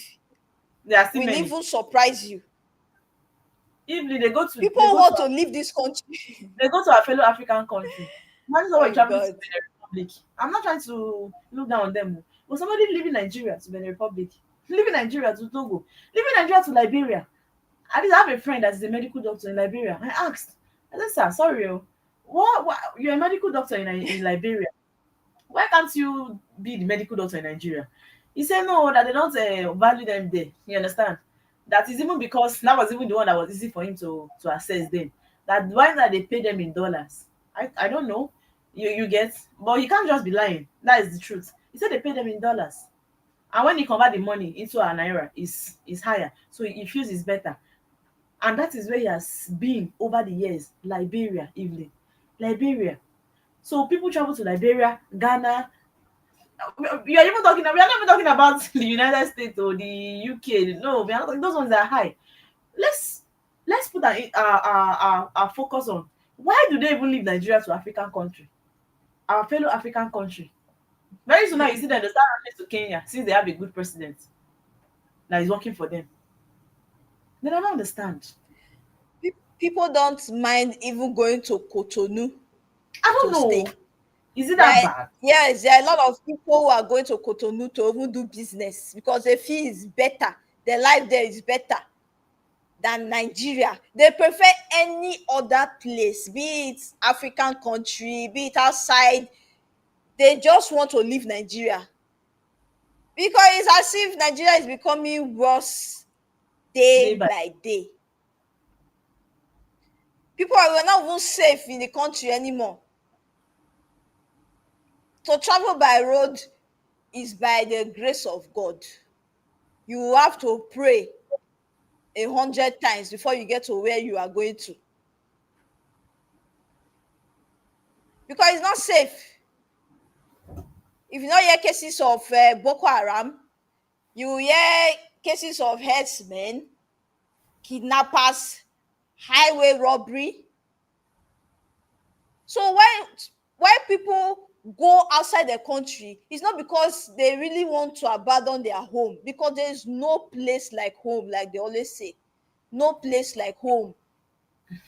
There are still will many. even surprise you. Evelyn, People want to leave this country. they go to our fellow African country. Imagine somebody Oh traveling to God. Benin Republic. I'm not trying to look down on them, oh, but somebody leaving Nigeria to Benin Republic, leaving Nigeria to Togo, leaving Nigeria to Liberia. I did have a friend that is a medical doctor in Liberia. I asked, I said, sir, sorry, oh, what you're a medical doctor in Liberia. Why can't you be the medical doctor in Nigeria? He said no, that they don't value them there. You understand? That is even because that was even the one that was easy for him to access them. That why that they pay them in dollars. I don't know. You get, but he can't just be lying. That is the truth. He said they pay them in dollars, and when he convert the money into a naira, is higher. So he feels it's better, and that is where he has been over the years. Liberia, Evelyn, Liberia. So people travel to Liberia, Ghana. We are even talking. We are not even talking about the United States or the UK. No, we are not talking. Those ones are high. Let's let's put our focus on why do they even leave Nigeria to African country, our fellow African country. Very soon now you see them they start running to Kenya since they have a good president that is working for them. They never understand. People don't mind even going to Cotonou I don't to stay. know. Is it that There, bad? yes, there are a lot of people who are going to Cotonou to even do business because they feel it's better. Their life there is better than Nigeria. They prefer any other place, be it African country, be it outside. They just want to leave Nigeria. Because it's as if Nigeria is becoming worse day by day. People are not even safe in the country anymore. To travel by road is by the grace of God. You have to pray 100 times before you get to where you are going to. Because it's not safe. If you not hear cases of Boko Haram, you hear cases of herdsmen, kidnappers, highway robbery. So why people go outside the country, it's not because they really want to abandon their home, because there is no place like home, like they always say. No place like home.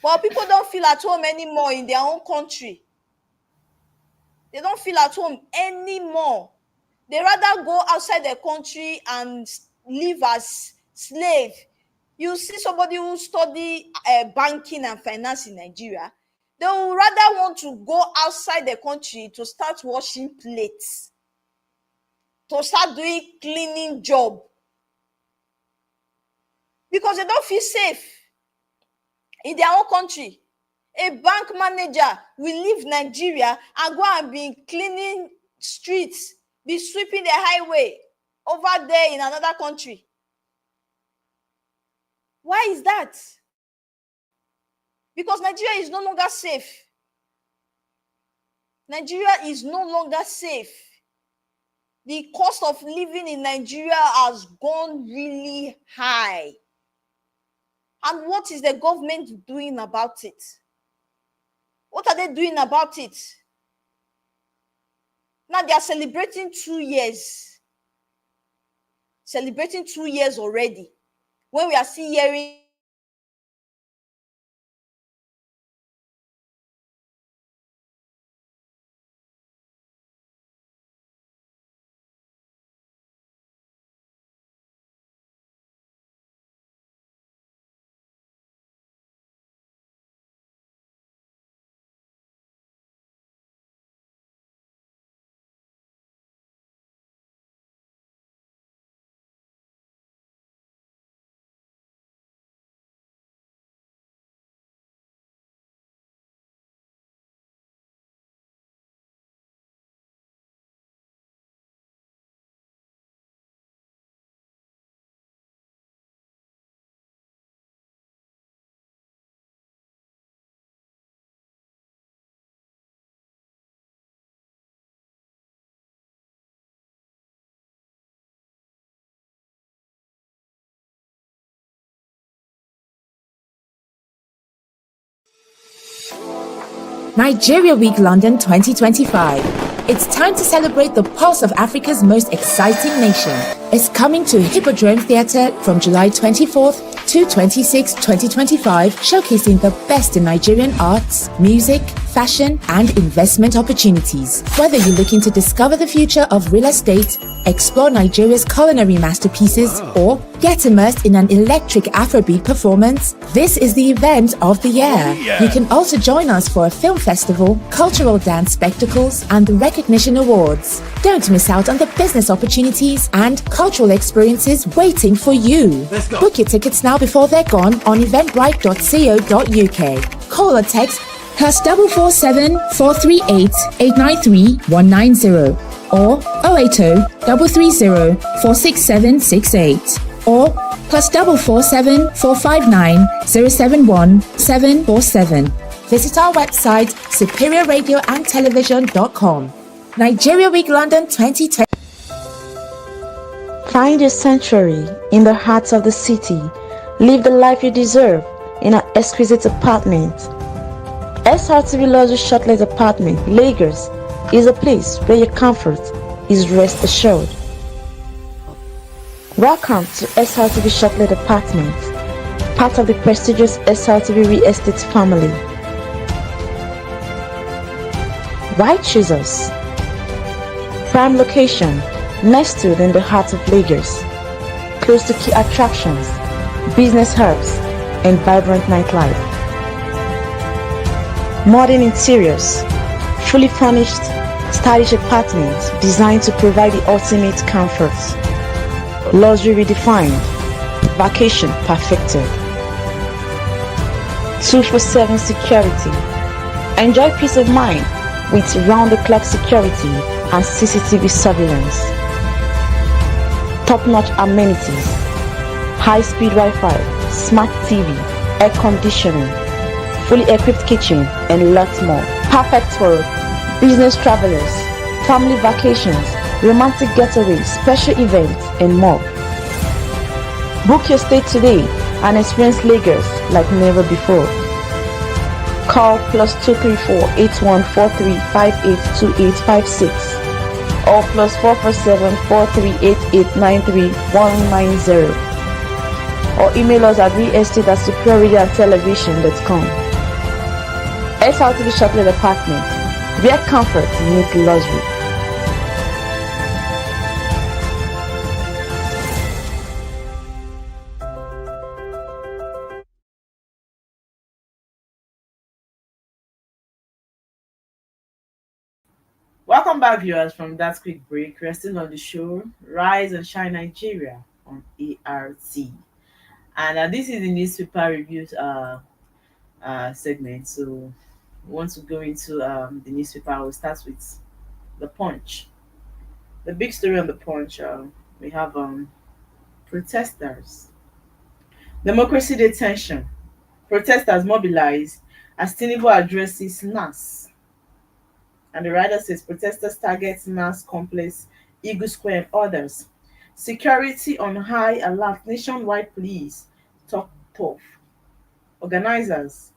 But people don't feel at home anymore in their own country. They don't feel at home anymore. They rather go outside the country and live as slave. You see somebody who study banking and finance in Nigeria, they would rather want to go outside the country to start washing plates, to start doing cleaning job, because they don't feel safe in their own country. A bank manager will leave Nigeria and go and be cleaning streets, be sweeping the highway over there in another country. Why is that? Because Nigeria is no longer safe. Nigeria is no longer safe. The cost of living in Nigeria has gone really high. And what is the government doing about it? What are they doing about it? Now they are celebrating 2 years. Celebrating 2 years already. When we are still hearing Nigeria Week London 2025. It's time to celebrate the pulse of Africa's most exciting nation. It's coming to Hippodrome Theatre from July 24th to 26, 2025, showcasing the best in Nigerian arts, music, fashion, and investment opportunities. Whether you're looking to discover the future of real estate, explore Nigeria's culinary masterpieces, or get immersed in an electric Afrobeat performance, this is the event of the year. You can also join us for a film festival, cultural dance spectacles, and the recognition awards. Don't miss out on the business opportunities and cultural experiences waiting for you. Book your tickets now before they're gone on eventbrite.co.uk. Call or text +447 438 893 190 or 080 330 46768 or +447 459 071 747. Visit our website superiorradioandtelevision.com. Nigeria Week London 2020. Find your sanctuary in the heart of the city. Live the life you deserve in an exquisite apartment. SRTV Luxury Shortlet Apartment, Lagos, is a place where your comfort is rest assured. Welcome to SRTV Shortlet Apartment, part of the prestigious SRTV Real Estate family. Why choose us? Prime location, nestled in the heart of Lagos, close to key attractions, business hubs, and vibrant nightlife. Modern interiors, fully furnished, Stylish apartments designed to provide the ultimate comfort. Luxury redefined. Vacation perfected. 247 security. Enjoy peace of mind with round-the-clock security and CCTV surveillance. Top-notch amenities. High-speed Wi-Fi, smart TV, air conditioning, fully equipped kitchen, and lots more. Perfect for business travelers, family vacations, romantic getaways, special events, and more. Book your stay today and experience Lagos like never before. Call +234 8143 582856 or +447 4388 190, or email us at realestate@superiorradioandtelevision.com. SRTV Chocolate Apartment, where comfort meets luxury. Welcome back, viewers, from that quick break. We're still on the show Rise and Shine Nigeria on ART. And this is the newspaper reviews segment. So we want to go into the newspaper. We'll start with the Punch. The big story on the Punch, we have protesters. Democracy detention. Protesters mobilized as Tinubu addresses NAS. And the writer says protesters target NAS complex, Eagle Square, and others. Security on high alert. Nationwide police talk tough. Organizers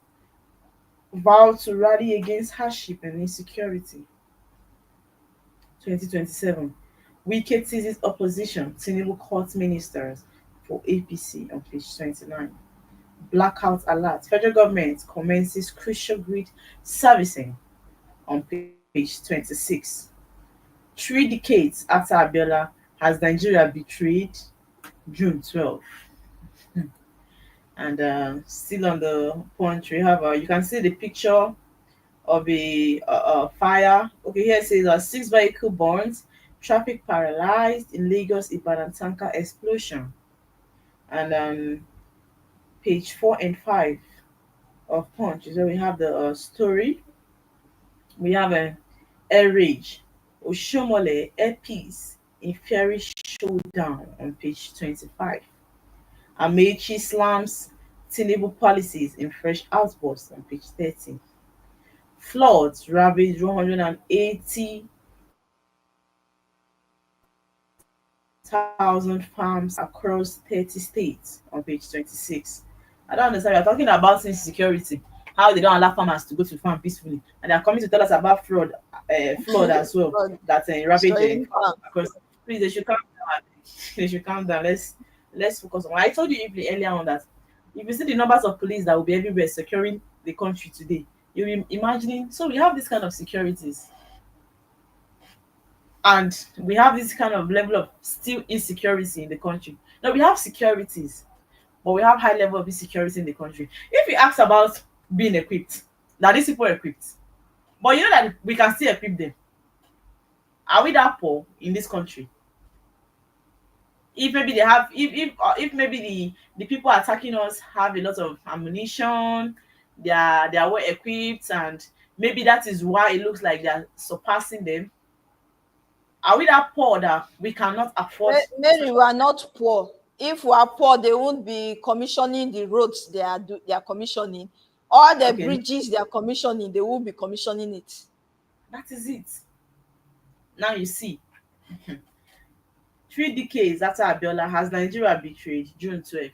vow to rally against hardship and insecurity. 2027. Wike seizes opposition. Tinubu court ministers for APC on page 29. Blackout alert. Federal government commences crucial grid servicing on page 26. 3 decades after Abiola, has Nigeria betrayed? June 12. And still on the Punch, we have you can see the picture of a fire. Okay, here it says 6 vehicle burns, traffic paralyzed in Lagos Ibadan tanker explosion. And page 4 and 5 of Punch is where we have the story. We have a air rage, Oshomole air peace in fiery showdown on page 25. Amechi slams Tinubu policies in fresh outbursts on page 30. Floods ravaged 180,000 farms across 30 states on page 26. I don't understand. We're talking about insecurity, how they don't allow farmers to go to farm peacefully, and they're coming to tell us about flood as well that ravaged across. Please, they should calm down. They should calm down. Let's focus on. I told you earlier on that if you see the numbers of police that will be everywhere securing the country today, you'll be imagining. So we have this kind of securities, and we have this kind of level of still insecurity in the country. Now we have securities, but we have high level of insecurity in the country. If you ask about being equipped, now these people are equipped, but you know that we can still equip them. Are we that poor in this country? If maybe they have, if maybe the people attacking us have a lot of ammunition, they are well equipped, and maybe that is why it looks like they're surpassing them. Are we that poor that we cannot afford? Mary, we are not poor. If we are poor, they won't be commissioning the roads they are commissioning. All the bridges they are commissioning, they will be commissioning it. That is it. Now you see. 3 decades after Abiola, has Nigeria betrayed? June 12.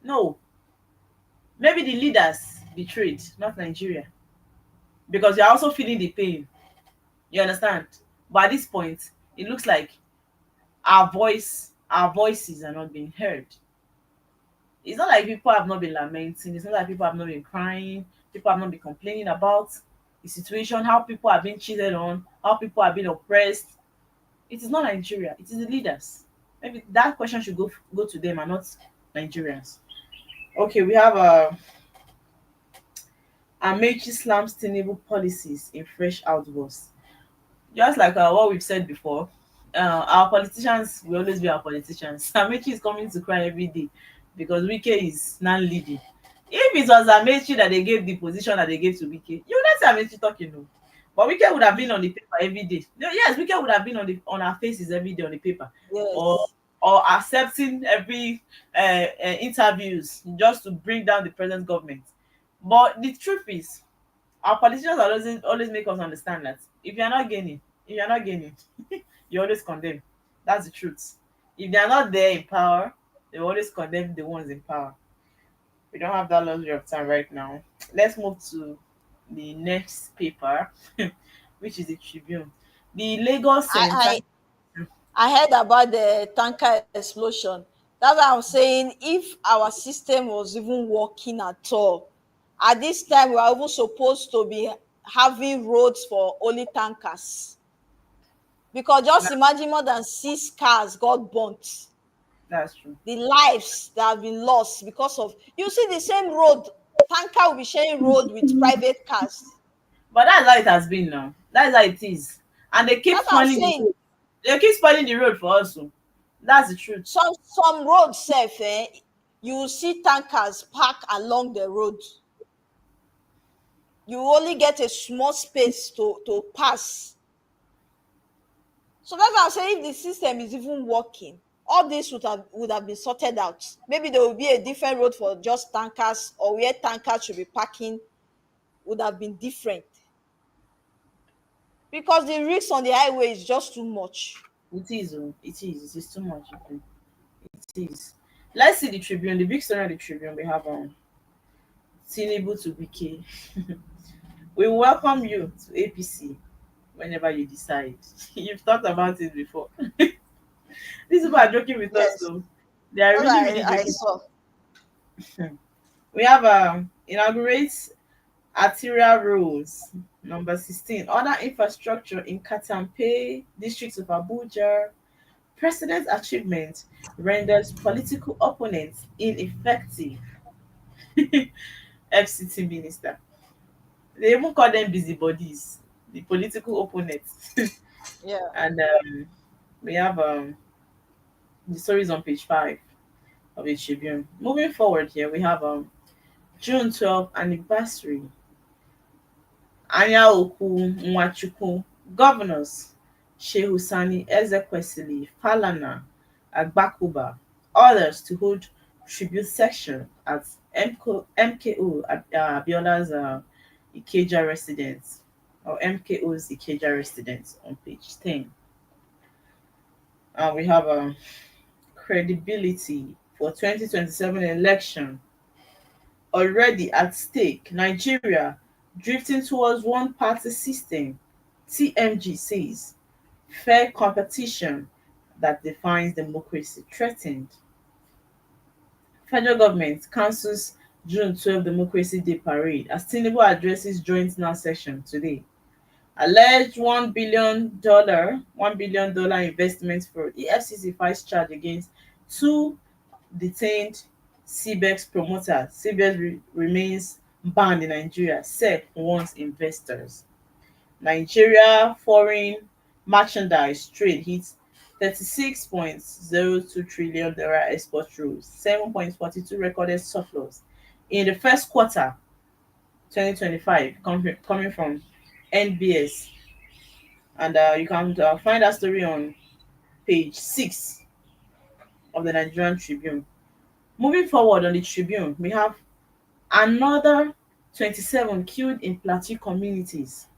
No. Maybe the leaders betrayed, not Nigeria. Because you're also feeling the pain. You understand? But at this point, it looks like our voices are not being heard. It's not like people have not been lamenting. It's not like people have not been crying. People have not been complaining about the situation, how people are being cheated on, how people are being oppressed. It is not Nigeria. It is the leaders. Maybe that question should go to them and not Nigerians. Okay, we have Amechi slams Tinubu policies in fresh outbursts. Just like what we've said before, our politicians will always be our politicians. Amechi is coming to cry every day because Wike is now leading. If it was Amechi that they gave the position that they gave to Wike, you would not see Amechi talking, no. But Wike would have been on the paper every day. No, yes, Wike would have been on our faces every day on the paper, or Yes. accepting every interviews just to bring down the present government. But the truth is, our politicians are always make us understand that if you're not gaining, you always condemn. That's the truth. If they are not there in power, they always condemn the ones in power. We don't have that luxury of time right now. Let's move to the next paper, which is the Tribune. The Lagos Center. I, I heard about the tanker explosion. That's why I'm saying if our system was even working at all, at this time we are even supposed to be having roads for only tankers. Because just imagine more than 6 cars got burnt. That's true. The lives that have been lost because of, you see, the same road, tanker will be sharing road with private cars. But that's how it has been now. That's how it is. And they keep That's what I'm spoiling the saying. road. They keep spoiling the road for us. Oh. That's the truth. Some roads safe, you will see tankers parked along the road. You only get a small space to pass. So that's why I'm saying if the system is even working, all this would have been sorted out. Maybe there will be a different road for just tankers, or where tankers should be parking would have been different. Because the risks on the highway is just too much. It is. Oh. It is. It is too much. It is. Let's see the Tribune. The big story of the Tribune. We have Tinubu to Wike. We welcome you to APC whenever you decide. You've thought about it before. These people are joking with us, Yes. though. They are That's really, what really I joking. saw. We have inaugurates arterial roads. Number 16. Other infrastructure in Katampe, district of Abuja. President's achievement renders political opponents ineffective. FCT minister. They even call them busybodies, the political opponents. Yeah. And we have the stories on page 5 of the Tribune. Moving forward here, we have June 12th anniversary. Anya Oku Nwachukwu, governors Shehu Sani Ezekwesili, Falana, Agbakuba, others to hold tribute section at MKO Abiola's Ikeja residence, or MKO's Ikeja residence on page 10. We have credibility for 2027 election already at stake. Nigeria drifting towards one party system. TMG says fair competition that defines democracy threatened. Federal government cancels June 12 Democracy Day parade as Tinubu addresses joint now session today. Alleged $1 billion investment for EFCC files charge against 2 detained CBEX promoters. CBEX remains banned in Nigeria, SEC warns investors. Nigeria foreign merchandise trade hits 36.02 trillion naira export rules, 7.42 recorded surplus in the first quarter 2025, coming from NBS. And you can find that story on page 6 of the Nigerian Tribune. Moving forward on the Tribune, we have another 27 killed in Plateau communities.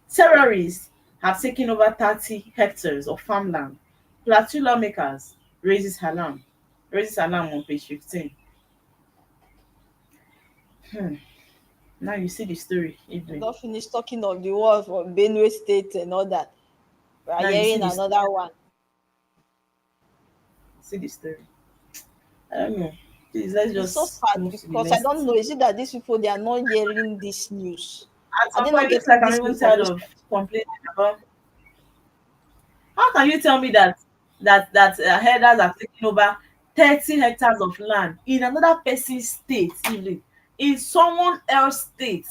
Terrorists have taken over 30 hectares of farmland. Plateau lawmakers raises alarm on page 15. Now you see the story, Evelyn. Don't finish talking of the war for Benue State and all that. We are Now you see hearing this- another one. See the story. I don't know. Please, let's It's just so sad move to the because I next. don't know. Is it that these people they are not hearing this news? At Are some they point, not it looks getting like I'm this even tired information? of complaining about. How can you tell me that herders are taking over 30 hectares of land in another person's state, even in someone else's state?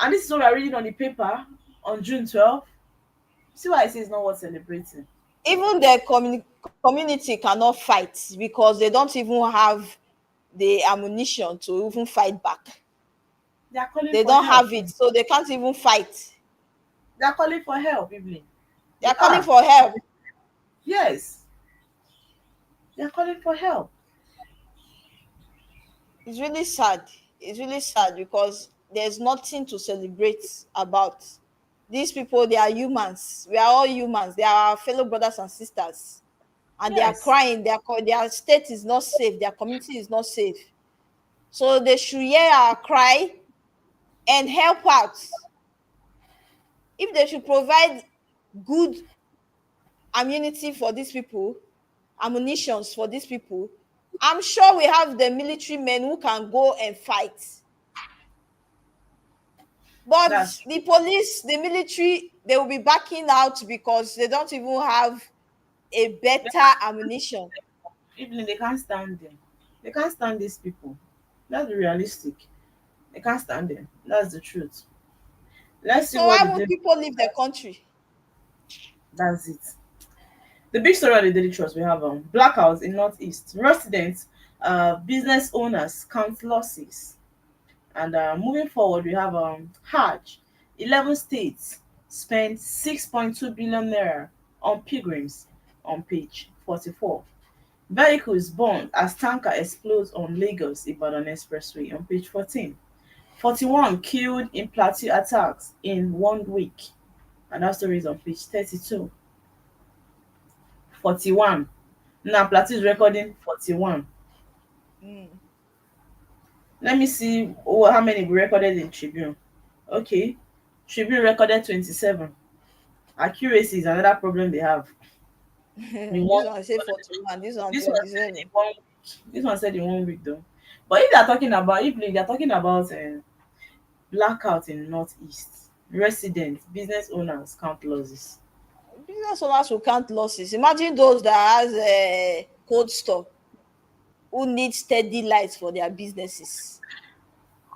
And this is what we're reading on the paper on June 12th. See why I say it's not worth celebrating. Even the community cannot fight because they don't even have the ammunition to even fight back. They are calling They for don't help. have it, so they can't even fight. They are calling for help, Evelyn. They They are calling are. for help. Yes. They are calling for help. It's really sad. It's really sad because there's nothing to celebrate about. These people, they are humans. We are all humans. They are our fellow brothers and sisters. And they are Yes. crying. Their state is not safe. Their community is not safe. So they should hear our cry and help out. If they should provide good ammunition for these people, ammunitions for these people, I'm sure we have the military men who can go and fight. But That's true. the police, the military, they will be backing out because they don't even have a better ammunition. Evelyn, they can't stand them. They can't stand these people. Let's be realistic. They can't stand them. That's the truth. Let's see So what why the would day. people leave the country? That's it. The big story of the Daily Trust we have blackouts in Northeast. Residents, business owners count losses. And moving forward, we have Hajj. 11 states spent 6.2 billion naira on pilgrims on page 44. Vehicles burned as tanker explodes on Lagos Ibadan Expressway on page 14. 41 killed in Plateau attacks in 1 week. And that story is on page 32. 41. Now Plateau is recording 41. Mm. Let me see how many we recorded in Tribune. Okay. Tribune recorded 27. Accuracy is another problem they have. In This one, one say 41, this one this one said 27. in 1 week. This one said in 1 week though. But if they are talking about blackout in Northeast, residents, business owners count losses. Business owners will count losses. Imagine those that has a cold store who need steady lights for their businesses.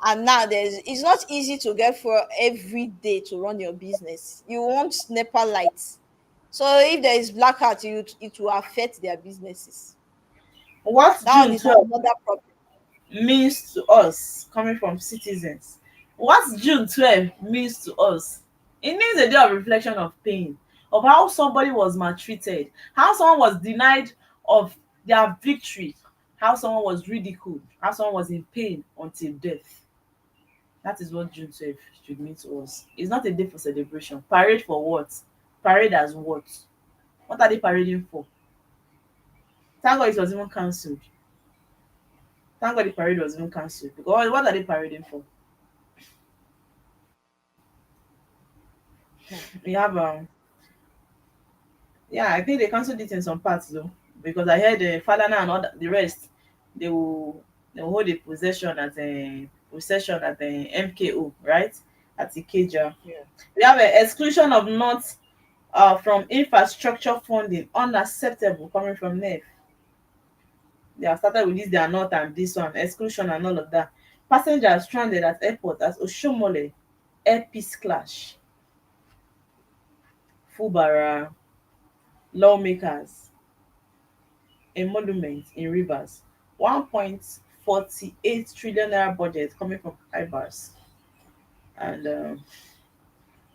And now it's not easy to get for every day to run your business. You want NEPA lights. So if there is blackout, it will affect their businesses. What That one June is 12th another problem. means to us coming from citizens. What June 12th means to us. It means a day of reflection of pain, of how somebody was maltreated, how someone was denied of their victory, how someone was ridiculed, how someone was in pain until death. That is what June 12th should mean to us. It's not a day for celebration. Parade for what? Parade as what? What are they parading for? Thank God it was even cancelled. Thank God the parade was even cancelled. Because what are they parading for? We have yeah, I think they cancelled it in some parts though. Because I heard Falana and all the rest, they will hold a possession at a possession at the MKO, right? At Ikeja. Yeah. We have an exclusion of not from infrastructure funding unacceptable coming from NEF. They have started with this, they are not, and this one, exclusion and all of that. Passengers stranded at airport as Oshomole air peace clash. Fubara lawmakers emolument in rivers. 1.48 trillion naira budget coming from IBARS. And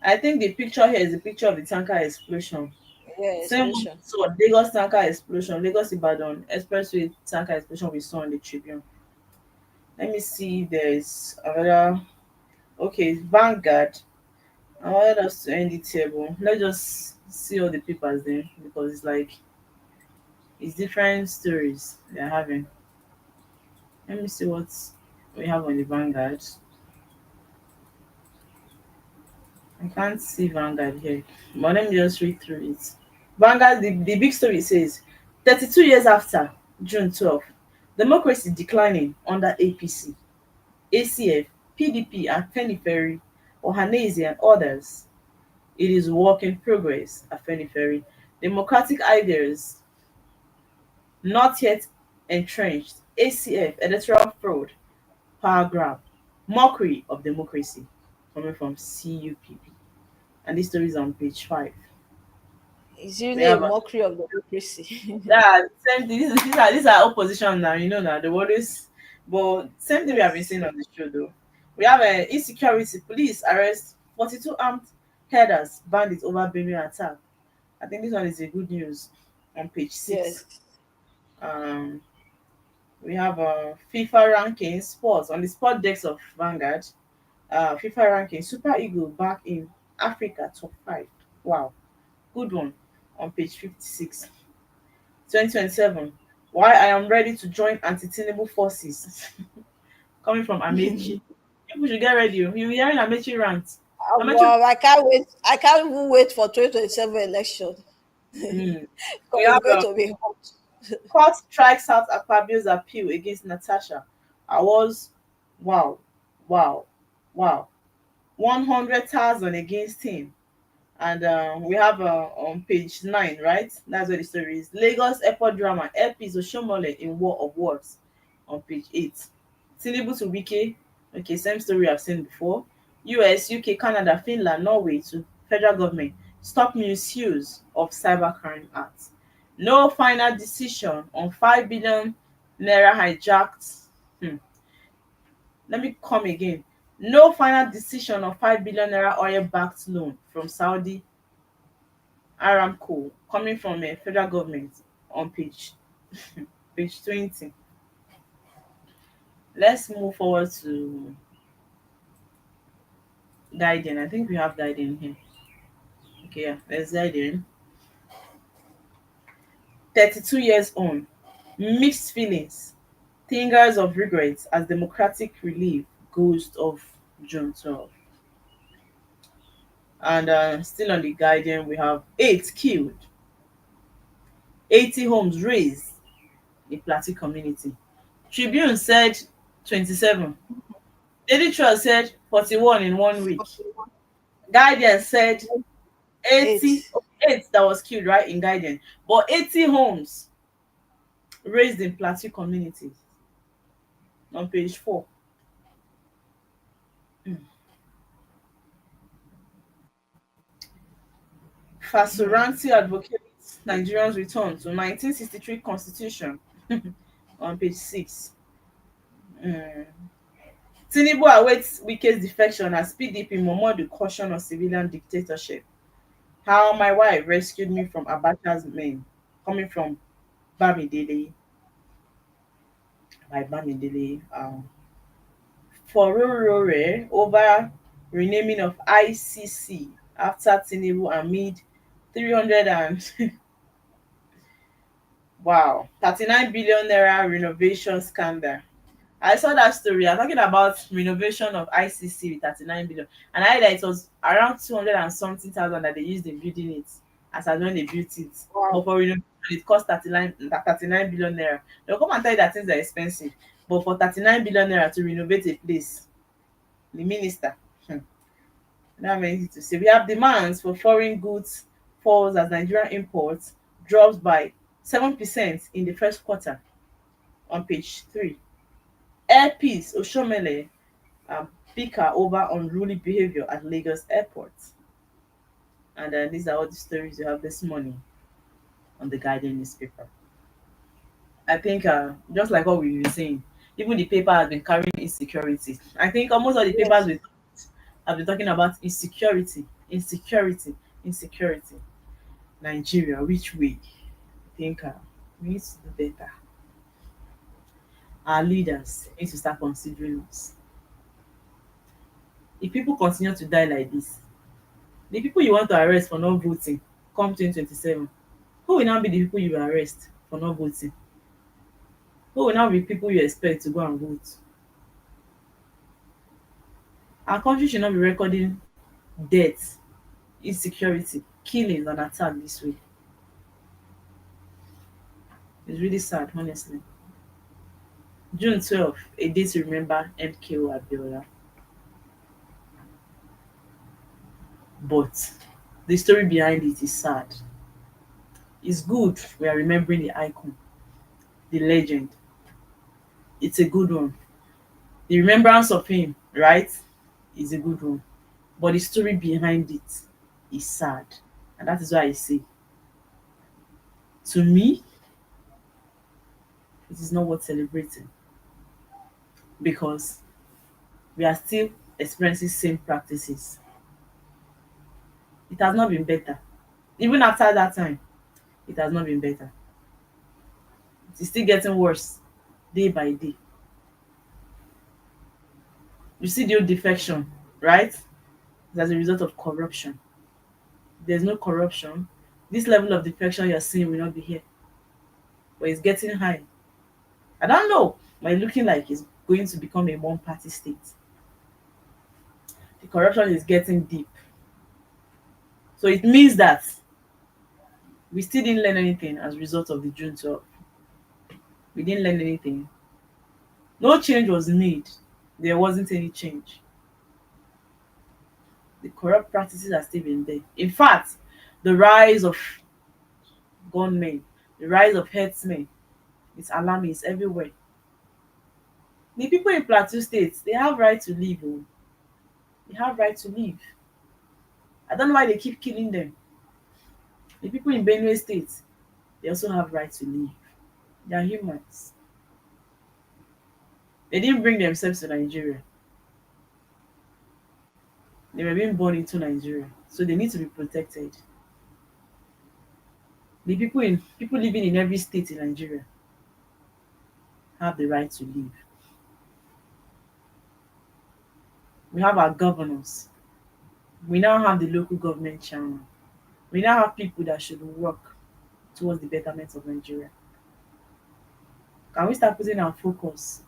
I think the picture here is a picture of the tanker explosion. Yeah, Same explosion. so Lagos tanker explosion, Lagos Ibadan expressway tanker explosion we saw on the Tribune. Let me see, there's another. Okay, Vanguard. I wanted us to end the table. Let's just see all the papers then because it's like it's different stories they're having. Let me see what we have on the Vanguard. I can't see Vanguard here, but let me just read through it. Vanguard, the big story says 32 years after June 12th, democracy declining under APC, ACF, PDP, and Feniferi, Ohanese, and others. It is work in progress at Feniferi. Democratic ideas not yet entrenched. ACF, electoral fraud, power grab, mockery of democracy, coming from CUPP. And this story is on page 5. It's We really a have mockery of democracy. yeah, same thing. These are opposition now. You know now they always, but same thing we have been Yes. seeing on the show though. We have a insecurity. Police arrest 42 armed herders bandits over Benue attack. I think this one is a good news on page 6. Yes. Um, we have FIFA rankings sports on the sport decks of Vanguard. FIFA ranking Super Eagle back in Africa top 5. Wow, good one on page 56. 2027. Why I am ready to join anti-Tinubu forces. Coming from Amechi. People should get ready. You're hearing Amechi rant. Amechi, Well, I can't wait. I can't even wait for 2027 election mm. because We it's have going to be hot. court strikes out Akpabio's appeal against Natasha. I was, wow, wow, wow. 100,000 against him. And we have on page 9, right? That's where the story is. Lagos airport drama. Airpeace Oshomole in War of Words on page 8. Tinubu to Wike. Okay, same story I've seen before. US, UK, Canada, Finland, Norway to federal government. Stop misuse of Cybercrime Act. No final decision on 5 billion naira hijacked. Hmm. Let me come again. No final decision on 5 billion naira oil backed loan from Saudi Aramco coming from a federal government on page 20. Let's move forward to Guardian. I think we have Guardian here. Okay, yeah, there's Guardian. 32 years on, mixed feelings, fingers of regrets as democratic relief ghost of June 12. And still on the Guardian, we have 8 killed, 80 homes razed in Plateau community. Tribune said 27. Daily Trust said 41 in 1 week. Guardian said 80, Eight. 8 that was killed, right, in Guardian. But 80 homes raised in Plateau communities on page 4. Fasuranti advocates Nigerians return to 1963 constitution on page 6. Mm. Tinubu awaits Wike's defection as PDP Momodu caution on civilian dictatorship. How my wife rescued me from Abacha's men, coming from Bamidele by Bamidele. For Rorore over renaming of ICC after Tinubu amid 300 and wow 39 billion naira renovation scandal. I saw that story. I'm talking about renovation of ICC with 39 billion. And I heard that it was around 200 and something thousand that they used in building it as at when they built it. But Wow. for renovation, it cost 39 billion naira. They'll come and tell you that things are expensive. But for 39 billion naira to renovate a place, the minister, not many to say. We have demands for foreign goods falls as Nigerian imports drops by 7% in the first quarter on page 3. Airpeace Oshomele bicker over unruly behavior at Lagos airport. And these are all the stories you have this morning on the Guardian newspaper. I think just like what we were saying, even the paper has been carrying insecurity. I think almost all the papers Yes. we have been talking about insecurity, insecurity, insecurity. Nigeria, which way? I think we need to do better. Our leaders need to start considering us. If people continue to die like this, the people you want to arrest for not voting come 2027, who will now be the people you arrest for not voting? Who will now be people you expect to go and vote? Our country should not be recording death, insecurity, killings, and attack this way. It's really sad, honestly. June 12th, a day to remember MKO Abiola. But the story behind it is sad. It's good we are remembering the icon, the legend. It's a good one. The remembrance of him, right, is a good one. But the story behind it is sad. And that is why I say, to me, it is not worth celebrating because we are still experiencing same practices. It has not been better. Even after that time, it has not been better. It is still getting worse day by day. You see the old defection, right? It's as a result of corruption. If there's no corruption, this level of defection you're seeing will not be here. But it's getting high. I don't know, but it's looking like it's going to become a one-party state. The corruption is getting deep. So it means that we still didn't learn anything as a result of the June 12th. We didn't learn anything. No change was made. There wasn't any change. The corrupt practices are still been there. In fact, the rise of gunmen, the rise of herdsmen, it's alarming, it's everywhere. The people in Plateau State, they have right to live. Oh. They have right to live. I don't know why they keep killing them. The people in Benue State, they also have right to live. They are humans. They didn't bring themselves to Nigeria. They were being born into Nigeria, so they need to be protected. The people living in every state in Nigeria have the right to live. We have our governors. We now have the local government chairman. We now have people that should work towards the betterment of Nigeria. Can we start putting our focus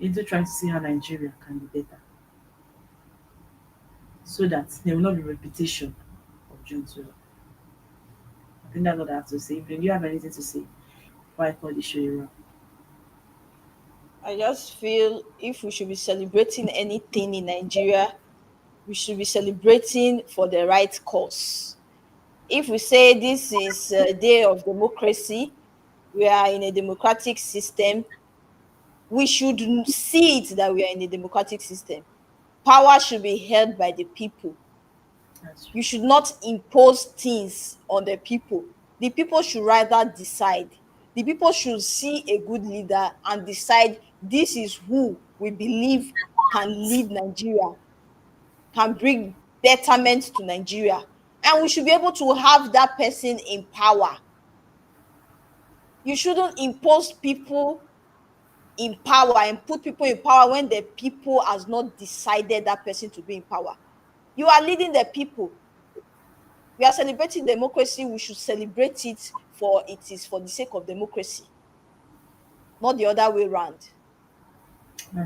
into trying to see how Nigeria can be better? So that there will not be repetition of June 12. I think that's what I have to say. Do you have anything to say before I call the show a wrap? I just feel if we should be celebrating anything in Nigeria, we should be celebrating for the right cause. If we say this is a day of democracy, we are in a democratic system, we should see it that we are in a democratic system. Power should be held by the people. You should not impose things on the people. The people should rather decide. The people should see a good leader and decide this is who we believe can lead Nigeria, can bring betterment to Nigeria. And we should be able to have that person in power. You shouldn't impose people in power and put people in power when the people has not decided that person to be in power. You are leading the people. We are celebrating democracy. We should celebrate it for the sake of democracy, not the other way around.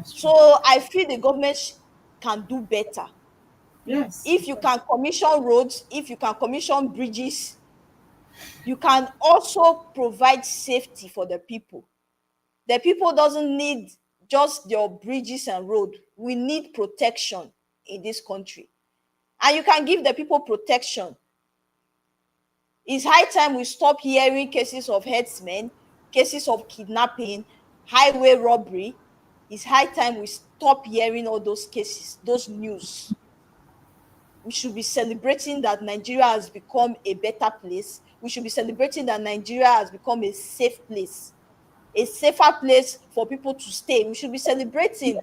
So I feel the government can do better. Yes. If you can commission roads, if you can commission bridges, you can also provide safety for the people. The people doesn't need just your bridges and road. We need protection in this country. And you can give the people protection. It's high time we stop hearing cases of herdsmen, cases of kidnapping, highway robbery. It's high time we stop hearing all those cases, those news. We should be celebrating that Nigeria has become a better place. We should be celebrating that Nigeria has become a safe place, a safer place for people to stay. We should be celebrating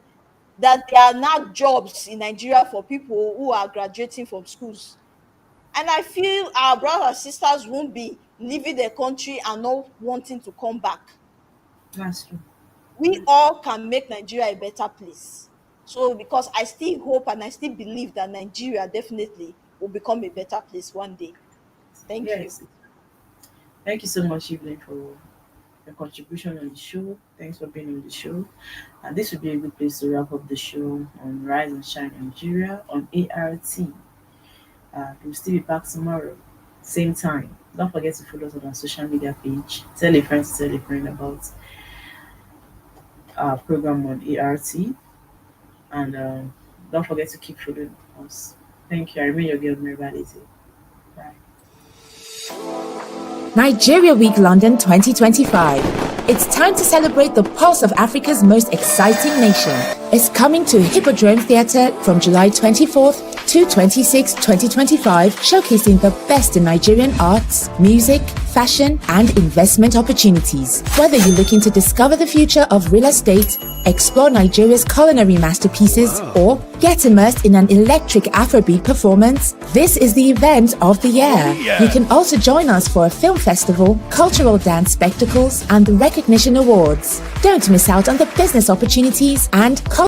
that there are now jobs in Nigeria for people who are graduating from schools. And I feel our brothers and sisters won't be leaving the country and not wanting to come back. That's true. We all can make Nigeria a better place. So because I still hope and I still believe that Nigeria definitely will become a better place one day. Thank you. Thank you so much, Evelyn, for your contribution on the show. Thanks for being on the show. And this would be a good place to wrap up the show on Rise and Shine Nigeria on ART. We'll still be back tomorrow, same time. Don't forget to follow us on our social media page. Tell a friend to tell a friend about our program on ART. And don't forget to keep following us. Thank you. I remain your girl, Mirabal. Bye. Nigeria Week London 2025. It's time to celebrate the pulse of Africa's most exciting nation. is coming to Hippodrome Theatre from July 24th to 26, 2025, showcasing the best in Nigerian arts, music, fashion, and investment opportunities. Whether you're looking to discover the future of real estate, explore Nigeria's culinary masterpieces, or get immersed in an electric Afrobeat performance, this is the event of the year. You can also join us for a film festival, cultural dance spectacles, and the recognition awards. Don't miss out on the business opportunities and